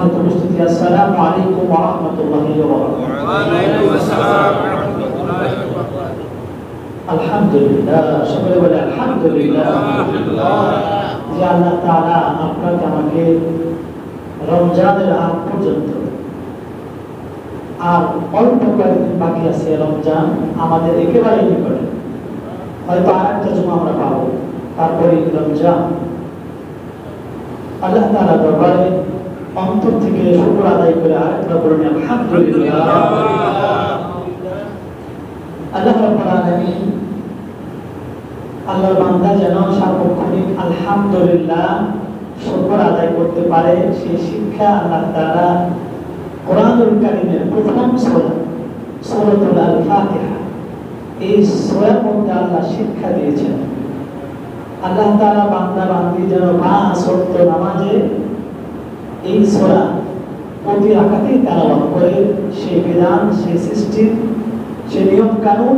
সম্মানিত উপস্থিতি, আসসালামু আলাইকুম ওয়া রাহমাতুল্লাহি ওয়া বারাকাতুহু। ওয়া আলাইকুম আসসালাম ওয়া রাহমাতুল্লাহি ওয়া বারাকাতুহু। আলহামদুলিল্লাহ, সকলে বলে আলহামদুলিল্লাহ। যে আল্লাহ তাআলা আপনাকে আমাকে রমজানের আগ পর্যন্ত, আর অল্প কয়েকদিন বাকি আছে রমজান আমাদের একেবারে নিকটে, হয়তো আর একটা জুমা আমরা পাবো, তারপরে রমজান। আল্লাহ তাআলা দরবারে অন্তর থেকে শুকর আদায় করে আরেকবার বলুন আলহামদুলিল্লাহ। আল্লাহ রাব্বুল আলামিন, আল্লাহর বান্দা যেন সার্বক্ষণিক আলহামদুলিল্লাহ শুকর আদায় করতে পারে, সেই শিক্ষা আল্লাহ তাআলা কোরআনুল কারীমের প্রথম সূরা সূরাতুল আল-ফাতিহা, এই সূরার মধ্যে আল্লাহ শিক্ষা দিয়েছেন। আল্লাহ তাআলা বান্দা বান্দি যেন পাঁচ ওয়াক্ত নামাজে এই সূরা প্রতি রাকাতেই তেলাওয়াত করে, সেই বিধান, সেই সিস্টেম, সেই নিয়ম কানুন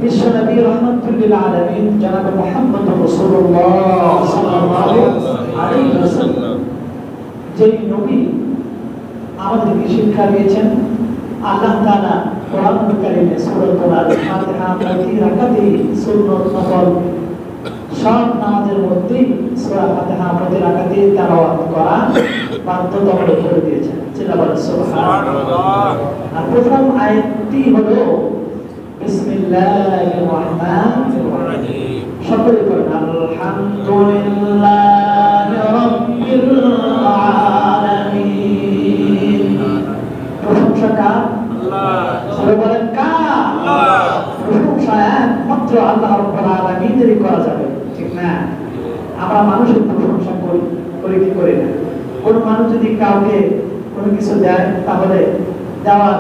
বিশ্ব নবী রাহমাতুল লিল আলামিন জনাব মুহাম্মদ রাসূলুল্লাহ সাল্লাল্লাহু আলাইহি ওয়াসাল্লাম যেই নবী আমাদেরকে শিক্ষা দিয়েছেন। আল্লাহ তাআলা কোরআনুল কারীমে সূরাতুল আল-ফাতিহা প্রতি রাকাতেই সুন্নাত নফল সব নামাজের মধ্যেই সূরা ফাতিহা প্রতি রাকাতেই তেলাওয়াত করা বাধ্যতামূলক করে দিয়েছেন। সেটা বলেন সুবহানাল্লাহ। আর প্রথম আয়াতটি হলো বিসমিল্লাহির রাহমানির রাহিম। সকলে পড়েন আলহামদুলিল্লাহি রাব্বিল আলামিন। প্রশংসা কার? আল্লাহ। সবাই বলেন কার? আল্লাহ। প্রশংসা একমাত্র আল্লাহ রাব্বুল আলামিনেরই করা যাবে, ঠিক না? আমরা মানুষের প্রশংসা করি কি করি না? কোন মানুষ যদি কাউকে কোনো কিছু দেয়, তাহলে দেওয়ার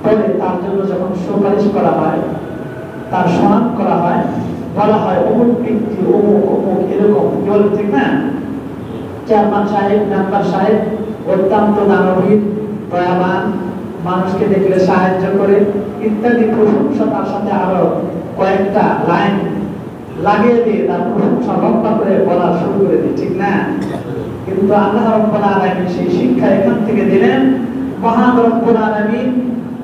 পরে তার জন্য যখন সুপারিশ করা হয়, তার সম্মান করা হয়, বলা হয় অমুক ব্যক্তি অমুক অমুক এরকম, বলে, ঠিক না? চেয়ারম্যান সাহেব, মেম্বার সাহেব অত্যন্ত দানবীর, দয়াবান, মানুষকে দেখলে সাহায্য করে, ইত্যাদি প্রশংসা তার সাথে আরো কয়েকটা লাইন লাগিয়ে দিয়ে তার প্রশংসা লম্বা করে বলা শুরু করে দিই, ঠিক না? কিন্তু আল্লাহ রাব্বুল আলামিন সেই শিক্ষা এখান থেকে দিলেন। মহান রব্বুল আলামিন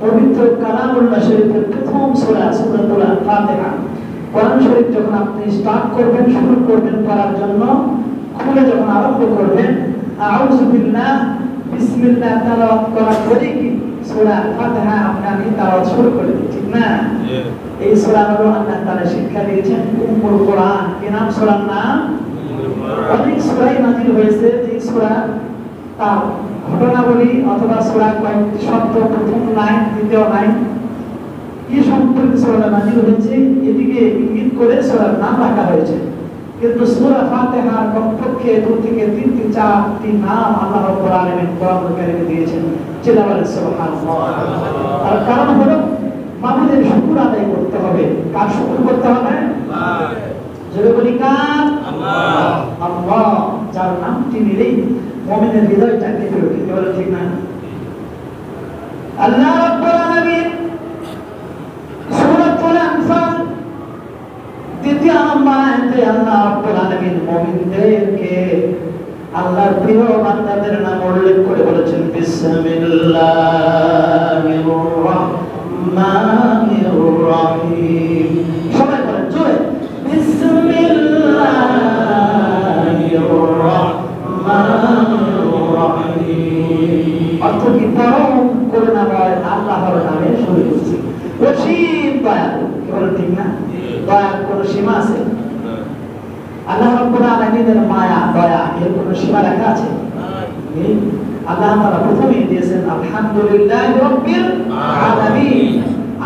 পবিত্র কালামুল্লাহ শরীফের প্রথম সূরা সূরাতুল ফাতিহা, কোরআন শরীফ যখন আপনি স্টার্ট করবেন, শুরু করবেন পড়ার জন্য, খুলে যখন আরম্ভ করবেন, আউযু বিল্লাহ বিসমিল্লাহ তেলাওয়াত করার পরে কি সূরা ফাতিহা আপনি তেলাওয়াত শুরু করে দিন, ঠিক না? এই সূরা হলো আল্লাহ তাআলা শিক্ষা দিয়েছেন উম্মুল কোরআন। কি নাম সূরার নাম? অনেক সূরাই নাযিল হয়েছে, যে সূরা তার ঘটনাবলী অথবা সূরা কয়েকটি শব্দ, প্রথম লাইন, দ্বিতীয় লাইন, এই সম্পর্কে সূরা নাযিল হয়েছে, এদিকে ইঙ্গিত করে সূরার নাম রাখা হয়েছে। কিন্তু সূরা ফাতিহার কমপক্ষে 2 থেকে 3টি 4টি নাম আল্লাহ রাব্বুল আলামিন কোরআনুল কারীমে দিয়েছেন। সেটা বলেন সুবহানাল্লাহ। আর কারণ হলো মাবুদের শুকর আদায় করতে হবে। কার শুকর করতে হবে? আল্লাহ। জোরে বলি কার? আল্লাহ। আল্লাহ, যার নামটি নিলেই মুমিনের হৃদয়টা কেঁপে ওঠে, কি বলে, ঠিক না? আল্লাহ রাব্বুল আলামিন সূরাতুল আনফাল দ্বিতীয় নম্বর আয়াতে আল্লাহ রাব্বুল আলামিন মুমিনদেরকে আল্লাহর প্রিয় বান্দাদের নাম উল্লেখ করে বলেছেন বিসমিল্লাহির রাহমানির রাহিম। সবাই বলেন জোরে, বিসমিল্লাহির রাহমানির রাহিম। অর্থ কি? পরম করুণাময় আল্লাহর নামে শুরু করছি। রশিদ, দয়ালু, কি বলেন, ঠিক না? দয়ার কোনো সীমা আছে? আল্লাহ রাব্বুল আলামিনের মায়া, দয়া, এর কোনো সীমা লেখা আছে? নেই। আল্লাহ তাআলা প্রথমেই দিয়েছেন আলহামদুলিল্লাহি রাব্বিল আলামিন।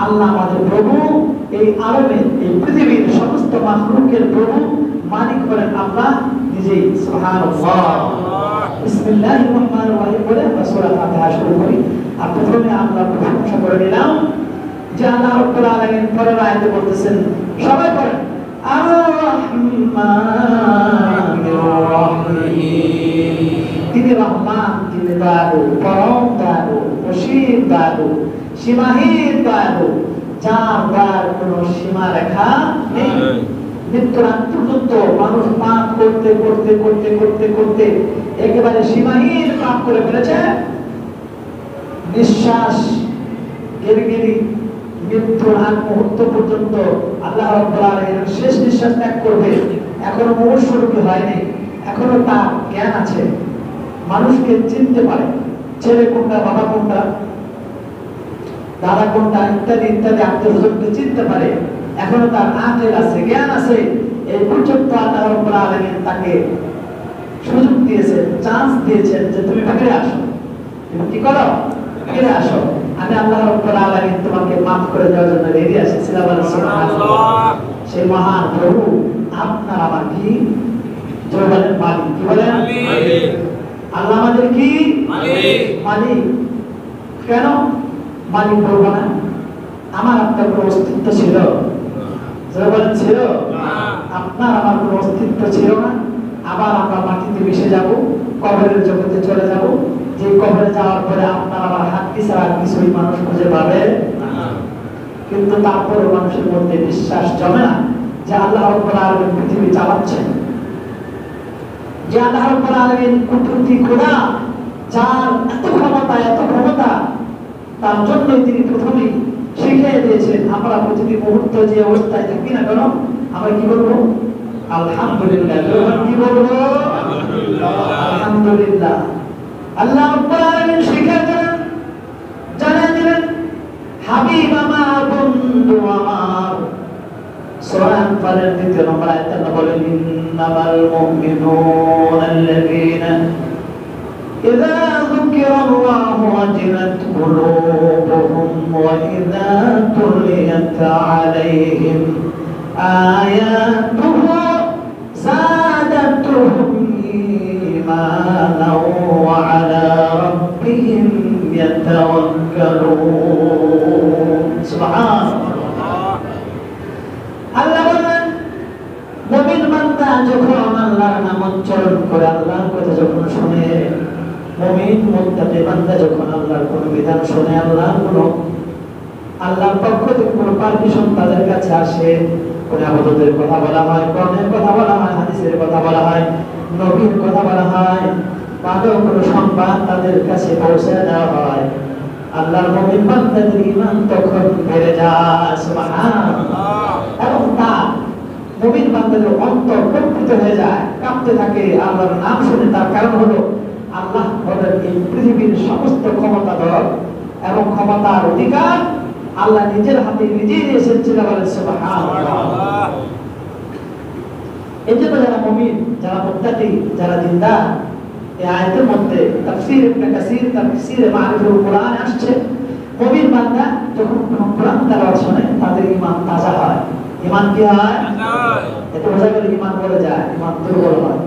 আল্লাহ আমাদের প্রভু, এই আলামের, এই পৃথিবীর সমস্ত মাখলুকের প্রভু, মালিক হলেন আল্লাহ নিজেই। সুবহানাল্লাহ। বিসমিল্লাহির রহমানির রহিম বলে আমরা সূরা ফাতিহা শুরু করি। আর প্রথমে আমরা প্রশংসা করে নিলাম যে আল্লাহ রাব্বুল আলামিন পরের আয়াতে বলতেছেন, সবাই পড়েন, আর-রাহমানির রাহিম। তিনি রহমান, তিনি দয়ালু, পরম দয়ালু, অসীম দয়ালু, সীমাহীন দয়ালু, যার দয়ার কোনো সীমা রেখা নেই। মৃত্যুর আগ পর্যন্ত মানুষ পাপ করতে করতে করতে করতে করতে একেবারে সীমাহীন পাপ করে ফেলেছে। নিঃশ্বাস গেলি মৃত্যুর আগ মুহূর্ত পর্যন্ত আল্লাহ রাব্বুল আলামিন শেষ নিঃশ্বাস ত্যাগ করবে, এখনো মুমূর্ষুরূপী হয়নি, এখনো তার জ্ঞান আছে, মানুষকে চিনতে পারে, ছেলে কোনটা, বাবা কোনটা, দাদা কোনটা, ইত্যাদি ইত্যাদি আত্মীয়স্বজনকে চিনতে পারে, এখনো তার আকল আছে, জ্ঞান আছে। এই পর্যন্ত আল্লাহ রাব্বুল আলামিন তাকে সুযোগ দিয়েছেন, চান্স দিয়েছেন যে তুমি ফিরে আসো, তুমি কি করো, ফিরে আসো, আমি আল্লাহ রাব্বুল আলামিন তোমাকে মাফ করে দেওয়ার জন্য রেডি আছি। সুবহানাল্লাহ। সেই মহান প্রভু আপনার আমার কি জোরে বলেন মালিক, কি বলেন মালিক। আল্লাহ আমাদের কি মালিক, মালিক। কেন মালিক বলবো না? আমার আপনার কোনো অস্তিত্ব ছিল? জোরে বলেন ছিল? আপনার আমার কোনো অস্তিত্ব ছিল না। আবার আমরা মাটিতে মিশে যাব, কবরের জগতে চলে যাব, যে কবরে যাওয়ার পরে আপনার আমার হাতটি ছাড়া কিছুই মানুষ খুঁজে পাবে না। কিন্তু তারপরে মানুষের মধ্যে বিশ্বাস জমে না যে আল্লাহ রাব্বুল আলামিন পৃথিবী চালাচ্ছেন, যে আল্লাহ রাব্বুল আলামিন কুদরতি খোদা, যার এত ক্ষমতা, তার জন্যই তিনি প্রথমেই শিখিয়ে দিয়েছেন আমরা প্রতিটি মুহূর্ত যে অবস্থায় থাকি না কেন আমরা কি বলবো? আলহামদুলিল্লাহ। কি বলবো? আলহামদুলিল্লাহ। আল্লাহ রাব্বুল আলামিন শিখিয়ে দিলেন, জানিয়ে দিলেন, হাবিব আমার, বন্ধু আমার। সূরা আনফালের 2 নম্বর আয়াতে আল্লাহ বলেন, ইন্নামাল মুমিনুনা আল্লাযীনা ইযা যুকিরাল্লাহু ওয়াজিলাত কুলুবুহুম ওয়া ইযা তুলিয়াত আলাইহিম আয়াতুহু যাদাতুহুম ঈমানাও ওয়া আলা রাব্বিহিম ইয়াতাওয়াক্কালুন। সুবহানাল্লাহ। আল্লাহ বলেন, মুমিন বান্দা যখন আল্লাহর নাম উচ্চারণ করে, আল্লাহর কথা যখন শুনে, মুমিন মুত্তাকি বান্দা যখন আল্লাহর কোন বিধান শুনে, আল্লাহর পক্ষ থেকে কোন পারমিশন তাদের কাছে আসে, কোন ইবাদতের কথা বলা হয়, কোরআনের কথা বলা হয়, হাদিসের কথা বলা হয়, নবীর কথা বলা হয়, ভালো কোন সংবাদ তাদের কাছে পৌঁছে দেওয়া হয়, আল্লাহর মুমিন বান্দাদের ঈমান তখন বেড়ে যায়। সুবহানাল্লাহ। এবং তার মুমিন বান্দাদের অন্তর কম্পিত হয়ে যায়, কাঁপতে থাকে আল্লাহর নাম শুনে। তার কারণ হলো আল্লাহ হলেন এই পৃথিবীর সমস্ত ক্ষমতাধর এবং ক্ষমতার অধিকার আল্লাহ নিজের হাতে নিজেই দিয়েছেন। সুবহানাল্লাহ। এই জন্য যারা মুমিন, যারা মুত্তাকি, যারা দিনদার, এই আয়াতের মধ্যে তাফসীর ইবনে কাসীর, তাফসীরে মারিফুল কুরআন আসছে, মুমিন বান্দা যখন কোরআন তেলাওয়াত শুনে তাদের ঈমান তাজা হয়। ঈমান কি হয়? তাজা হয়। এতে বোঝা গেল ঈমান পড়ে যায়, ঈমান দুর্বল হয়,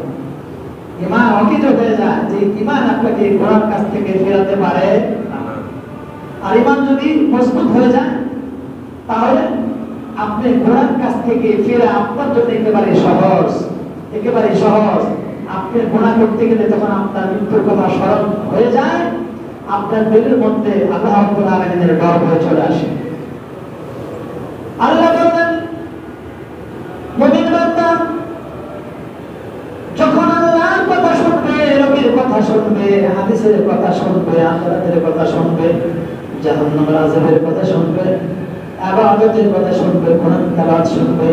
ঈমান অকিত হয়ে যায়। যে ঈমান আপনাকে গোনার কাছ থেকে ফেরাতে পারে না। আর ঈমান যদি মজবুত হয়ে যায় তাহলে আপনি গোনার কাছ থেকে ফেরা আপনার জন্য একেবারে সহজ, একেবারে সহজ। আপনি গুনাহ করতে গেলে তখন আপনার মৃত্যুর কথা স্মরণ হয়ে যায়, আপনার দিলের মধ্যে আল্লাহ রাব্বুল আলামিনের ডর ভয় চলে আসে। আল্লাহ বলেন, মুমিন বান্দা যখন আল্লাহর কথা শুনবে, নবীর কথা শুনবে, হাদিসের কথা শুনবে, আখিরাতের কথা শুনবে, জাহান্নামের আযাবের কথা শুনবে, ইবাদতের কথা শুনবে, কোরআন তেলাওয়াত শুনবে,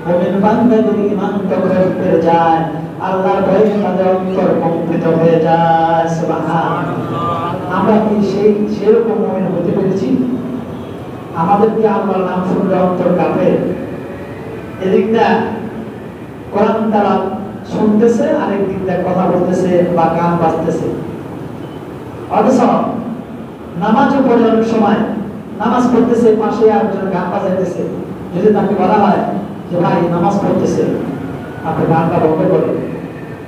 মুমিন বান্দাদের ঈমান তখন বেড়ে যায়, আল্লাহর ভয়ে তাদের অন্তর কম্পিত হয়ে যায়। সুবহানাল্লাহ। আমরা কি সেরকম মুমিন হতে পেরেছি? আমাদের কি আল্লাহর নাম শুনলে অন্তর কাঁপে? এদিকটা কোরআন তেলাওয়াত শুনতেছে, আরেক দিকটা কথা বলতেছে বা গান বাজতেছে। অথচ নামাজও পড়ে অনেক সময় নামাজ পড়তেছে, পাশে আরেকজন গান বাজাইতেছে। যদি তাকে বলা হয় যে ভাই নামাজ পড়তেছে, আপনি গানটা বন্ধ করেন,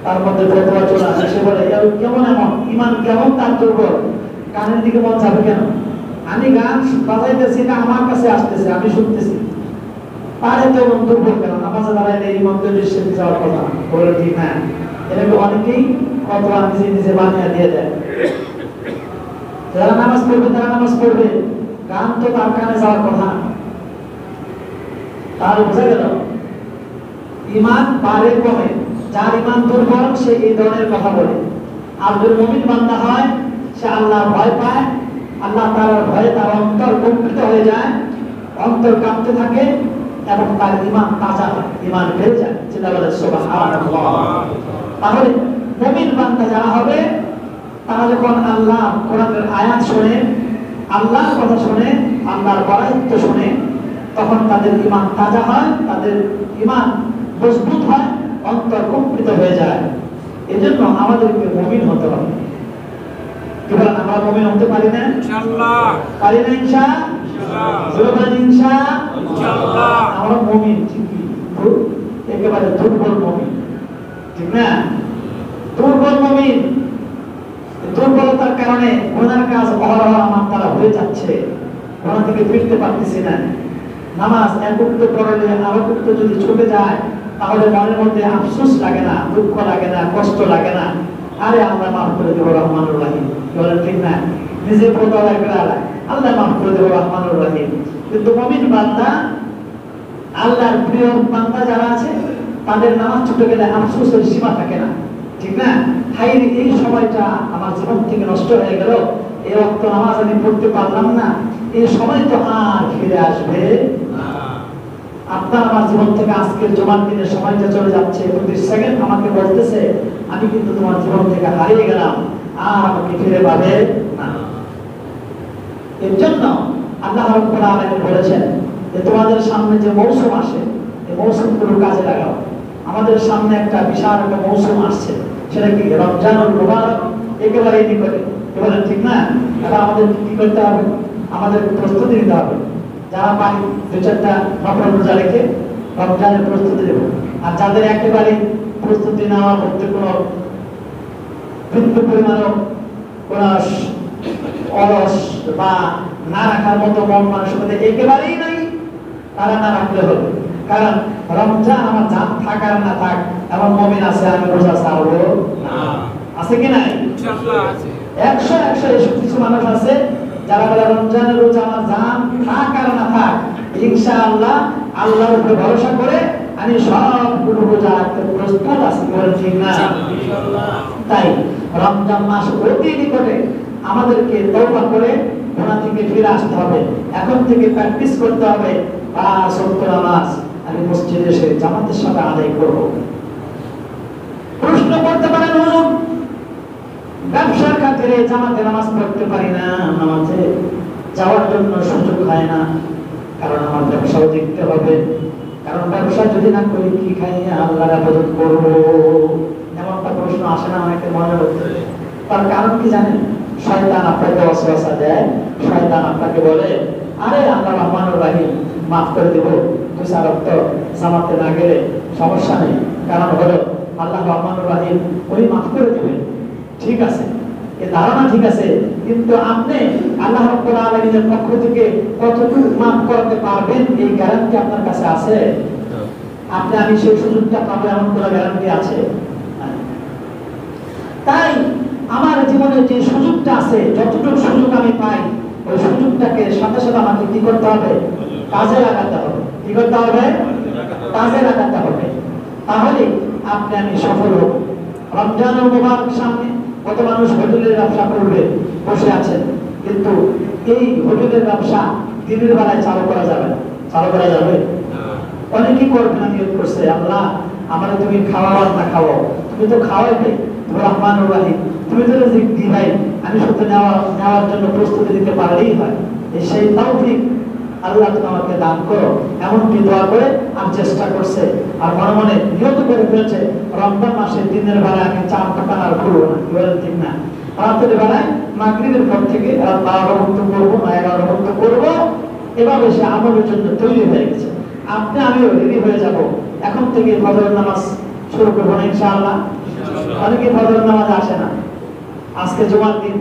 তার মধ্যে ফতোয়া চলে আসে, সে বলে কেমন এমন ঈমান, কেমন তার দুর্বল, গানের দিকে মন যাবে কেন? আমি গান বাজাইতেছি না, আমার কাছে আসতেছে, আমি শুনতেছি, তার এত মন দুর্বল কেন? নামাজে দাঁড়াইলে এই মন্দির দৃশ্যে যাওয়ার কথা বলে ঠিক না। এরকম অনেকেই ফতোয়া নিজে নিজে বানিয়ে দিয়ে দেয়। যারা নামাজ পড়বে তারা নামাজ পড়বে, গান তো তার কানে যাওয়ার কথা। তাহলে বোঝা গেল ঈমান বাড়ে কমে, যার ঈমান দুর্বল সে এই ধরনের কথা বলে। আর যদি মুমিন বান্দা হয় সে আল্লাহর ভয় পায়, আল্লাহ তাআলার ভয়ে তার অন্তর কম্পিত হয়ে যায়, অন্তর কাঁপতে থাকে এবং তার ঈমান তাজা হয়, ঈমান বেড়ে যায়। চিন্তা বলে সুবহানাল্লাহ। তাহলে মুমিন বান্দা যারা হবে তারা যখন আল্লাহ কোরআনের আয়াত শুনে, আল্লাহর কথা শুনে, আল্লাহর বরাদ্দ শুনে, তখন তাদের ঈমান তাজা হয়, তাদের ঈমান মজবুত হয়, অন্তর কম্পিত হয়ে যায়। এজন্য আমাদেরকে মুমিন হতে হবে। কি বলেন, আমরা মুমিন হতে পারি না? ইনশাআল্লাহ পারি না ইনশাআল্লাহ। ইনশাআল্লাহ আমরা মুমিন ঠিকই, একেবারে দুর্বল মুমিন, ঠিক না? দুর্বল মুমিন, দুর্বলতার কারণে গুনার কাজ অহরহ আমার দ্বারা হয়ে যাচ্ছে, গুনাহ থেকে ফিরতে পারতেছি না। নামাজ একত্র পড়লে আরেকত্র যদি ছুটে যায় তাহলে মনের মধ্যে আফসোস লাগে না, দুঃখ লাগে না, কষ্ট লাগে না। আরে আল্লাহ মাফ করে দেবো রহমানুর রহিম, বলেন ঠিক না? নিজে পড়া করে আল্লাহ মাফ করে দেবো রহমানুর রহিম। কিন্তু মুমিন বান্দা, আল্লাহর প্রিয় বান্দা যারা আছে তাদের নামাজ ছুটে গেলে আফসোসের সীমা থাকে না, ঠিক না? হাই এই সময়টা আমার জীবন থেকে নষ্ট হয়ে গেল, এই রক্ত নামাজ আমি পড়তে পারলাম না, এই সময় তো আর ফিরে আসবে না। আপনার আমার জীবন থেকে আজকের জুমার দিনের সময়টা চলে যাচ্ছে, প্রতি সেকেন্ড আমাকে বলতেছে আমি কিন্তু তোমার জীবন থেকে হারিয়ে গেলাম, আর আমাকে ফিরে পাবে না। এর জন্য আল্লাহ রাব্বুল আলামিন বলেছেন যে তোমাদের সামনে যে মৌসুম আসে, এই মৌসুমগুলো কাজে লাগাও। আমাদের সামনে একটা বিশাল একটা মৌসুম আসছে, সেটা কি রমজানুল মুবারক, একেবারেই নিকটে, বলেন ঠিক না? এটা আমাদের কি করতে হবে? আমাদের প্রস্তুতি নিতে হবে। যারা পারি দু চারটা নফল রোজা রেখে রমজানের প্রস্তুতি দেব, আর যাদের একেবারে প্রস্তুতি নেওয়া করতে কোনো বিন্দু পরিমাণও কোন অলস বা না রাখার মতো মন মানসিকতা একেবারেই নাই, তারা না রাখলে হবে। কারণ রমজান আমার জান থাক আর না থাক, এমন মুমিন আছে আমি রোজা ছাড়বো না, আছে কি নাই? ইনশাআল্লাহ আছে। 100 এসব কিছু মানুষ আছে যারা বলে রমজানের রোজা আমার জান থাক আর না থাক, ইনশাআল্লাহ আল্লাহর উপরে ভরসা করে আমি সবগুলো রোজা রাখতে প্রস্তুত আছি, বলেন ঠিক না? তাই রমজান মাস অতি নিকটে, আমাদেরকে তওবা করে গুনাহ থেকে ফিরে আসতে হবে। এখন থেকে প্র্যাকটিস করতে হবে, 5 ওয়াক্ত নামাজ আমি মসজিদে এসে জামাতের সাথে আদায় করব। প্রশ্ন করতে পারেন, হুজুর ব্যবসার খাতিরে জামাতে নামাজ পড়তে পারি না, নামাজে যাওয়ার জন্য সুযোগ হয় না, কারণ আমার ব্যবসাও দেখতে হবে, কারণ ব্যবসা যদি না করি কি খাইয়ে আল্লাহর ইবাদত করব? এমনটা প্রশ্ন আসে না অনেকের মনের মধ্যে। তার কারণ কি জানেন? শয়তান আপনাকে ওয়াসওয়াসা দেয়, শয়তান আপনাকে বলে আরে আল্লাহ রহমানুর রহিম, মাফ করে দেব, তুই সারক্ত জামাতে না গেলে সমস্যা নেই, কারণ হলো আল্লাহ রহমানুর রহিম উনি মাফ করে দেবেন। ঠিক আছে, এই ধারণা ঠিক আছে, কিন্তু আপনি আল্লাহ রাব্বুল আলামিনের পক্ষ থেকে কতটুকু মাফ করতে পারবেন এই গ্যারান্টি আপনার কাছে আছে? আপনি আমি সেই সুযোগটা পাবো এমন কোনো গ্যারান্টি আছে? তাই আমার জীবনে যে সুযোগটা আছে, যতটুকু সুযোগ আমি পাই, ওই সুযোগটাকে সাথে সাথে আমাকে কি করতে হবে? কাজে লাগাতে হবে। কি করতে হবে? কাজে লাগাতে হবে। তাহলে আপনি আমি সফল হব। রমজানুল মুবারক সামনে, কত মানুষ হোটেলের ব্যবসা করবে বসে আছেন, কিন্তু এই হোটেলের ব্যবসা দিনের বেলায় চালু করা যাবে না। চালু করা যাবে? অনেকেই করবে না, নিয়োগ করছে আল্লাহ আমারে তুমি খাওয়াও না খাওয়াও, তুমি তো খাওয়াইবে, তুমি রহমানুর রহিম, তুমি তো রিজিক দিবাই, আমি শুধু নেওয়ার জন্য প্রস্তুতি নিতে পারলেই হয়। সেই তৌফিক আল্লাহ তুমি আমাকে দান করো, এমনকি দোয়া করে আর চেষ্টা করছে, আর মনে মনে নিয়ত করে ফেলছে রমজান মাসে দিনের বেলায় আমি 4 দোকান আর খুলবো না। কি বলেন ঠিক না? রাতের বেলায় মাগরিবের পর থেকে 12 মুক্ত করবো না 11 মুক্ত করবো, এভাবে সে আমলের জন্য তৈরি হয়ে গেছে। আপনি আমিও রেডি হয়ে যাব, এখন থেকে ফজরের নামাজ শুরু করবো না ইনশাআল্লাহ। অনেকে ফজরের নামাজ আসে না, আজকে জুমার দিন,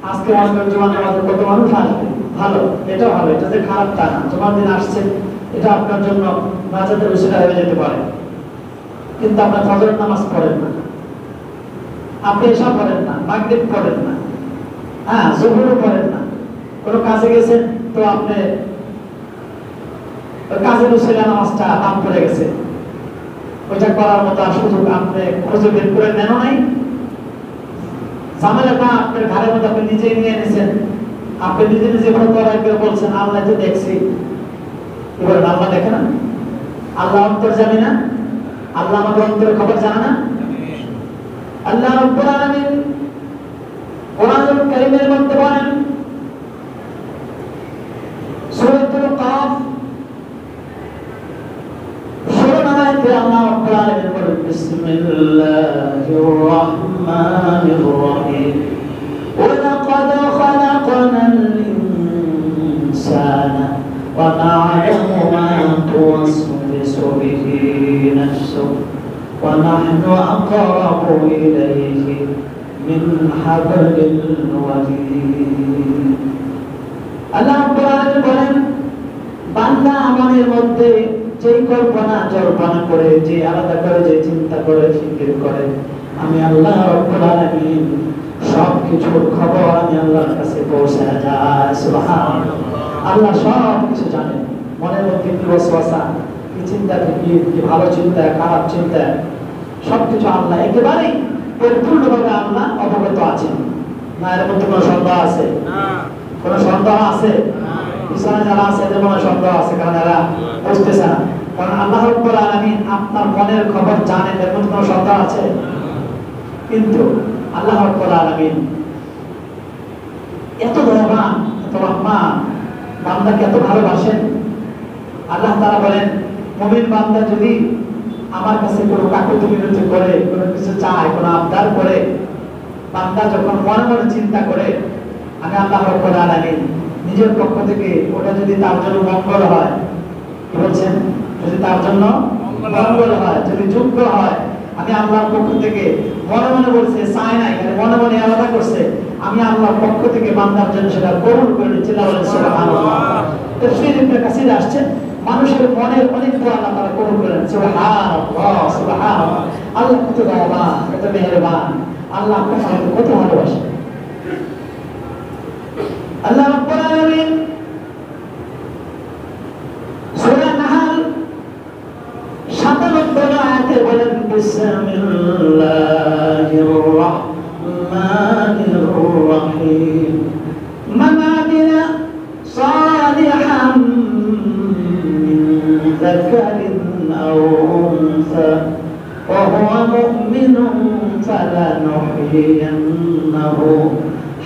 আজকে আমাদের জুমার নামাজে কত মানুষ আসবে, ভালো, এটাও ভালো, এটা যে খারাপ তা না। জুমার দিন আসছে, এটা আপনার জন্য নাজাতের উসিলা হয়ে যেতে পারে, কিন্তু আপনার ফজরের নামাজ পড়েন না, আপনি এসা পড়েন না, মাগরিব পড়েন না, হ্যাঁ জোহরও পড়েন না, কোনো কাজে গেছেন তো আপনি কাজের উসিলা নামাজটা বাদ পড়ে গেছে, ওইটা করার মতো সুযোগ আপনি খুঁজে বের করে নেন নাই। ঝামেলাটা আপনার ঘরের মধ্যে আপনি নিজেই নিয়ে নিয়েছেন। আপনি নিজে নিজে ফতোয়া করে বলছেন আল্লাহ তো দেখছি। এবার আল্লাহ দেখে না? আল্লাহ অন্তর জানে না? আল্লাহ আমাদের অন্তরের খবর জানে না? আল্লাহ রাব্বুল আলামিন কোরআনুল কারীমের মধ্যে বলেন সূরাতুল কাফ 16 আয়াতে আল্লাহ রাব্বুল আলামিন বলেন বিসমিল্লাহির রাহমানির রহিম ওয়ালাকাদ খালাকনাল ইনসানা ওয়া না'লামু মা তুওয়াসবিসু বিহি নাফসুহু ওয়া নাহনু আqrabu ইলাইহি মিন হাবলিল ওয়ারিদ। আল্লাহ রাব্বুল আলামিন বলেন বান্দা আমাদের মধ্যে যে কল্পনা জল্পনা করে, যে আলাদা করে, যে চিন্তা করে, ফিকির করে, আমি আল্লাহ রাব্বুল আলামিন সব কিছুর খবর আমি আল্লাহর কাছে পৌঁছে যায়। সুবহানাল্লাহ। আল্লাহ সব কিছু জানেন। মনের মধ্যে কি ওয়াসওয়াসা, কি চিন্তা, কি ভালো চিন্তা, খারাপ চিন্তা, সবকিছু আল্লাহ একেবারেই পরিপূর্ণভাবে আল্লাহ অবগত আছেন। না এর মধ্যে কোনো সন্দেহ আছে? কোনো সন্দেহ আছে? পিছনে যারা আছে এদের মনে সন্দেহ আছে, কারণ এরা বুঝতেছে না। কারণ আল্লাহ রাব্বুল আলামিন আপনার মনের খবর জানেন, এর মধ্যে কোনো সন্দেহ আছে? কিন্তু আল্লাহ রাব্বুল আলামিন এত দয়াবান, এত রহমান, বান্দাকে এত ভালোবাসেন। আল্লাহ তাআলা বলেন মুমিন বান্দা যদি আমার কাছে কোনো কাকুতি মিনতি করে, কোনো কিছু চায়, কোনো আবদার করে, বান্দা যখন মনে মনে চিন্তা করে, আমি আল্লাহ রাব্বুল আলামিন নিজের পক্ষ থেকে ওটা যদি তার জন্য মঙ্গল হয়, কি বলছেন, যদি তার জন্য মঙ্গল হয়, যদি যোগ্য হয়, আমি আল্লাহর পক্ষ থেকে মনে মনে বলছে, চায় না, এখানে মনে মনে আলাদা করছে, আমি আল্লাহর পক্ষ থেকে বান্দার জন্য সেটা কবুল করে নিচ্ছি। সুবহানাল্লাহ। তাফসীর ইবনে কাসির আসছে মানুষের মনের অনেক দোয়া আল্লাহ তাআলা কবুল করেন। সুবহানাল্লাহ, সুবহানাল্লাহ। আল্লাহ কত দয়াবান, কত মেহেরবান, আল্লাহ আপনাকে কত ভালোবাসে। আল্লাহ রাব্বুল আলামিন সূরা নাহল 97 আয়াতে বলেন বিসমিল্লাহির রাহমানির রহিম মান আমিলা সালিহান মিন যাকারিন আও উনসা ওয়া হুয়া মুমিনুন ফালানুহyiyannahu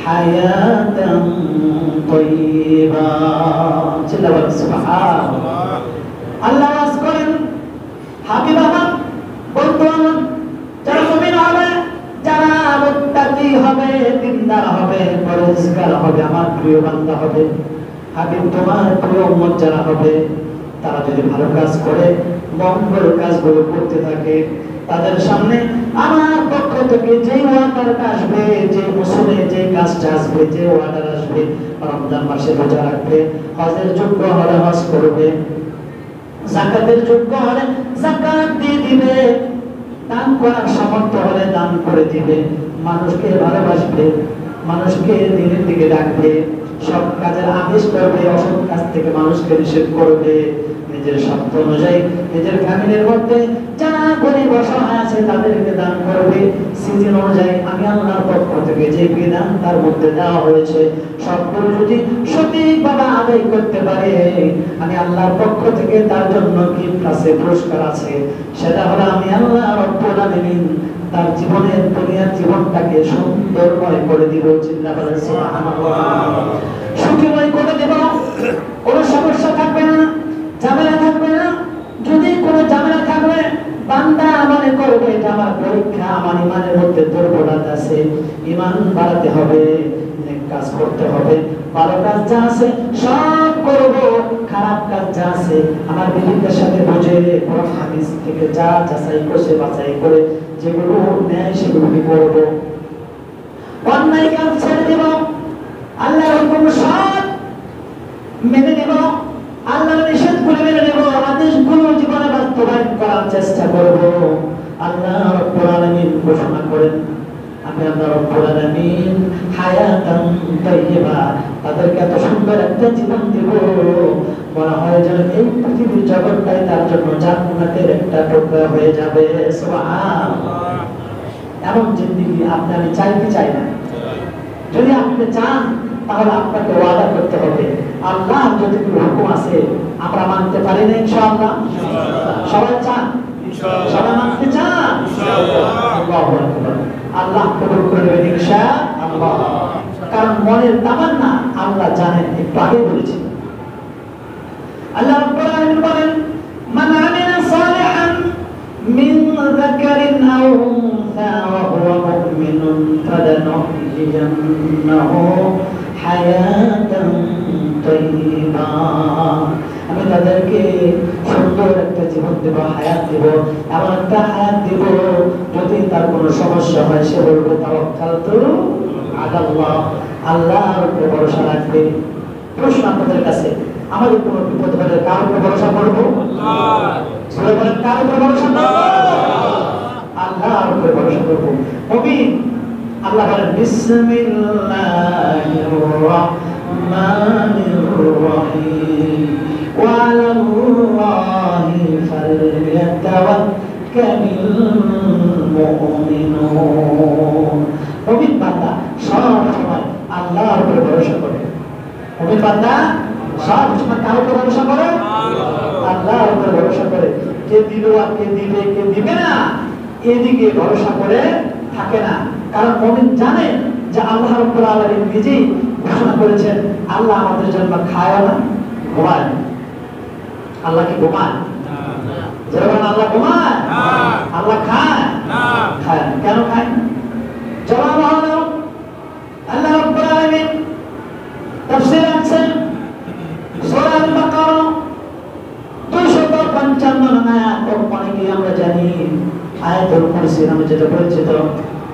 হায়াতান তাইয়্যিবা। সুবহানাল্লাহ। আল্লাহ ওয়াজ করেন হাবিব আমার, বন্ধু আমার, যারা মুমিন হবে, যারা মুত্তাকি হবে, দিনদার হবে, পরহেজগার হবে, আমার প্রিয় বান্দা হবে, হাবিব তোমার প্রিয় উম্মত যারা হবে, তারা যদি ভালো কাজ করে, মঙ্গল কাজগুলো করতে থাকে, তাদের সামনে আমার পক্ষ থেকে যে ওয়াদাটা আসবে, যে মুসলে যে কাজটা আসবে, যে ওয়াদা আসবে, রমজান মাসে রোজা রাখবে, হজের যোগ্য হলে হজ করবে, যাকাতের যোগ্য হলে যাকাত দিয়ে দিবে, দান করার সামর্থ্য হলে দান করে দিবে, মানুষকে ভালোবাসবে, মানুষকে দিনের দিকে ডাকবে, সৎ কাজের আদেশ করবে, অসৎ কাজ থেকে মানুষকে নিষেধ করবে, নিজের সাধ্য অনুযায়ী নিজের ফ্যামিলির মধ্যে যারা গরিব অসহায় আছে তাদেরকে দান করবে, সিজন অনুযায়ী আমি আল্লাহর পক্ষ থেকে যে বিধান তার মধ্যে দেওয়া হয়েছে সবগুলো যদি সঠিকভাবে আদায় করতে পারে, আমি আল্লাহর পক্ষ থেকে তার জন্য গিফট আছে, পুরস্কার আছে, সেটা হলো আমি আল্লাহ রাব্বুল আলামিন তার জীবনের দুনিয়ার জীবনটাকে সুন্দরময় করে দিব। চিন্তা করে সুবহানাল্লাহ। সুখময় করে দেব, কোনো সমস্যা থাকবে না, ঝামেলা থাকবে না। যদি কোনো ঝামেলা থাকবে, বান্দা মনে করবে এটা আমার পরীক্ষা, আমার ইমানের মধ্যে দুর্বলতা আছে, ইমান বাড়াতে হবে, নেক কাজ করতে হবে, ভালো কাজ যা আছে সব করব, খারাপ কাজ যা আছে আমার বিবেকের সাথে বুঝে কোরআন হাদিস থেকে যা যাচাই করে বাছাই করে যেগুলো ন্যায় সেগুলো কি করব, অন্যায় কাজ ছেড়ে দেব, আল্লাহর হুকুম সব মেনে নেব, আল্লাহর নিষেধগুলো মেনে নেব, আদেশগুলো জীবনে বাস্তবায়ন করার চেষ্টা করব। আল্লাহ রাব্বুল আলামিন ঘোষণা করেন আমি আল্লাহ রাব্বুল আলামিন হায়াতান তাইয়্যিবা, তাদেরকে এত সুন্দর একটা জীবন দেব, বলা হয় যেন এই পৃথিবীর জগৎটাই তার জন্য জান্নাতের একটা টুকরা হয়ে যাবে। সুবহানাল্লাহ। এমন জিন্দেগি আপনি আমি চাইতে চাই না। যদি আপনি চান তাহলে আপনাকে ওয়াদা করতে হবে, আল্লাহ যদি হুকুম আছে আমরা মানতে পারি না ইনশাআল্লাহ। সবাই চান, সবাই মানতে চান। আল্লাহু আকবার। আল্লাহ কবুল করে নেবেন ইনশাআল্লাহ। কারণ মনের তামান্না আল্লাহ জানেন, একটু আগে বলেছি। আল্লাহ রাব্বুল আলামিন বলেন, মান আমিলা সালিহান মিন যাকারিন আও উনসা ওয়া হুয়া মুমিনুন ফালানুহইয়ান্নাহু হায়াতান তাইয়্যিবা। আমি তাদেরকে সুন্দর একটা জীবন দেব, হায়াত দেব, এমন একটা হায়াত দেব যদি তার কোনো সমস্যা হয় সে বলবে তাওয়াক্কালতু আলাল্লাহ, আল্লাহর উপরে ভরসা রাখবে। প্রশ্ন আপনাদের কাছে, আমাদের কোনো বিপদ হলে কার উপরে ভরসা করবো? সবাই বলেন, কার উপরে ভরসা করবো? আল্লাহর উপরে ভরসা করবো। মুমিন আল্লাহ বলেন, বিসমিল্লাহির রাহমানির রাহিম ওয়া আলাল্লাহি ফালইয়াতাওয়াক্কালিল মুমিনুন। মুমিন বান্দা সব সময় আল্লাহর উপরে ভরসা করে। মুমিন বান্দা সব সময় কার উপরে ভরসা করে? আল্লাহর উপরে ভরসা করে। কে দিল আর কে দিবে, কে দিবে না, এদিকে ভরসা করে থাকে না। কারণ মুমিন জানে যে আল্লাহ রাব্বুল আলামিন নিজেই ঘোষণা করেছেন, আল্লাহ আমাদের জন্য খায় না, ঘুমায় না। আল্লাহ কি ঘুমায়? যেমন আল্লাহ ঘুমায়? আল্লাহ খায়? খায় না। কেন খায় না? জবাব হলো আল্লাহ রাব্বুল আলামিন তাফসীরে আছেন সূরা আল-বাকারা 255 আয়াত। অনেকে আমরা জানি আয়াতুল কুরসি নামে যেটা পরিচিত।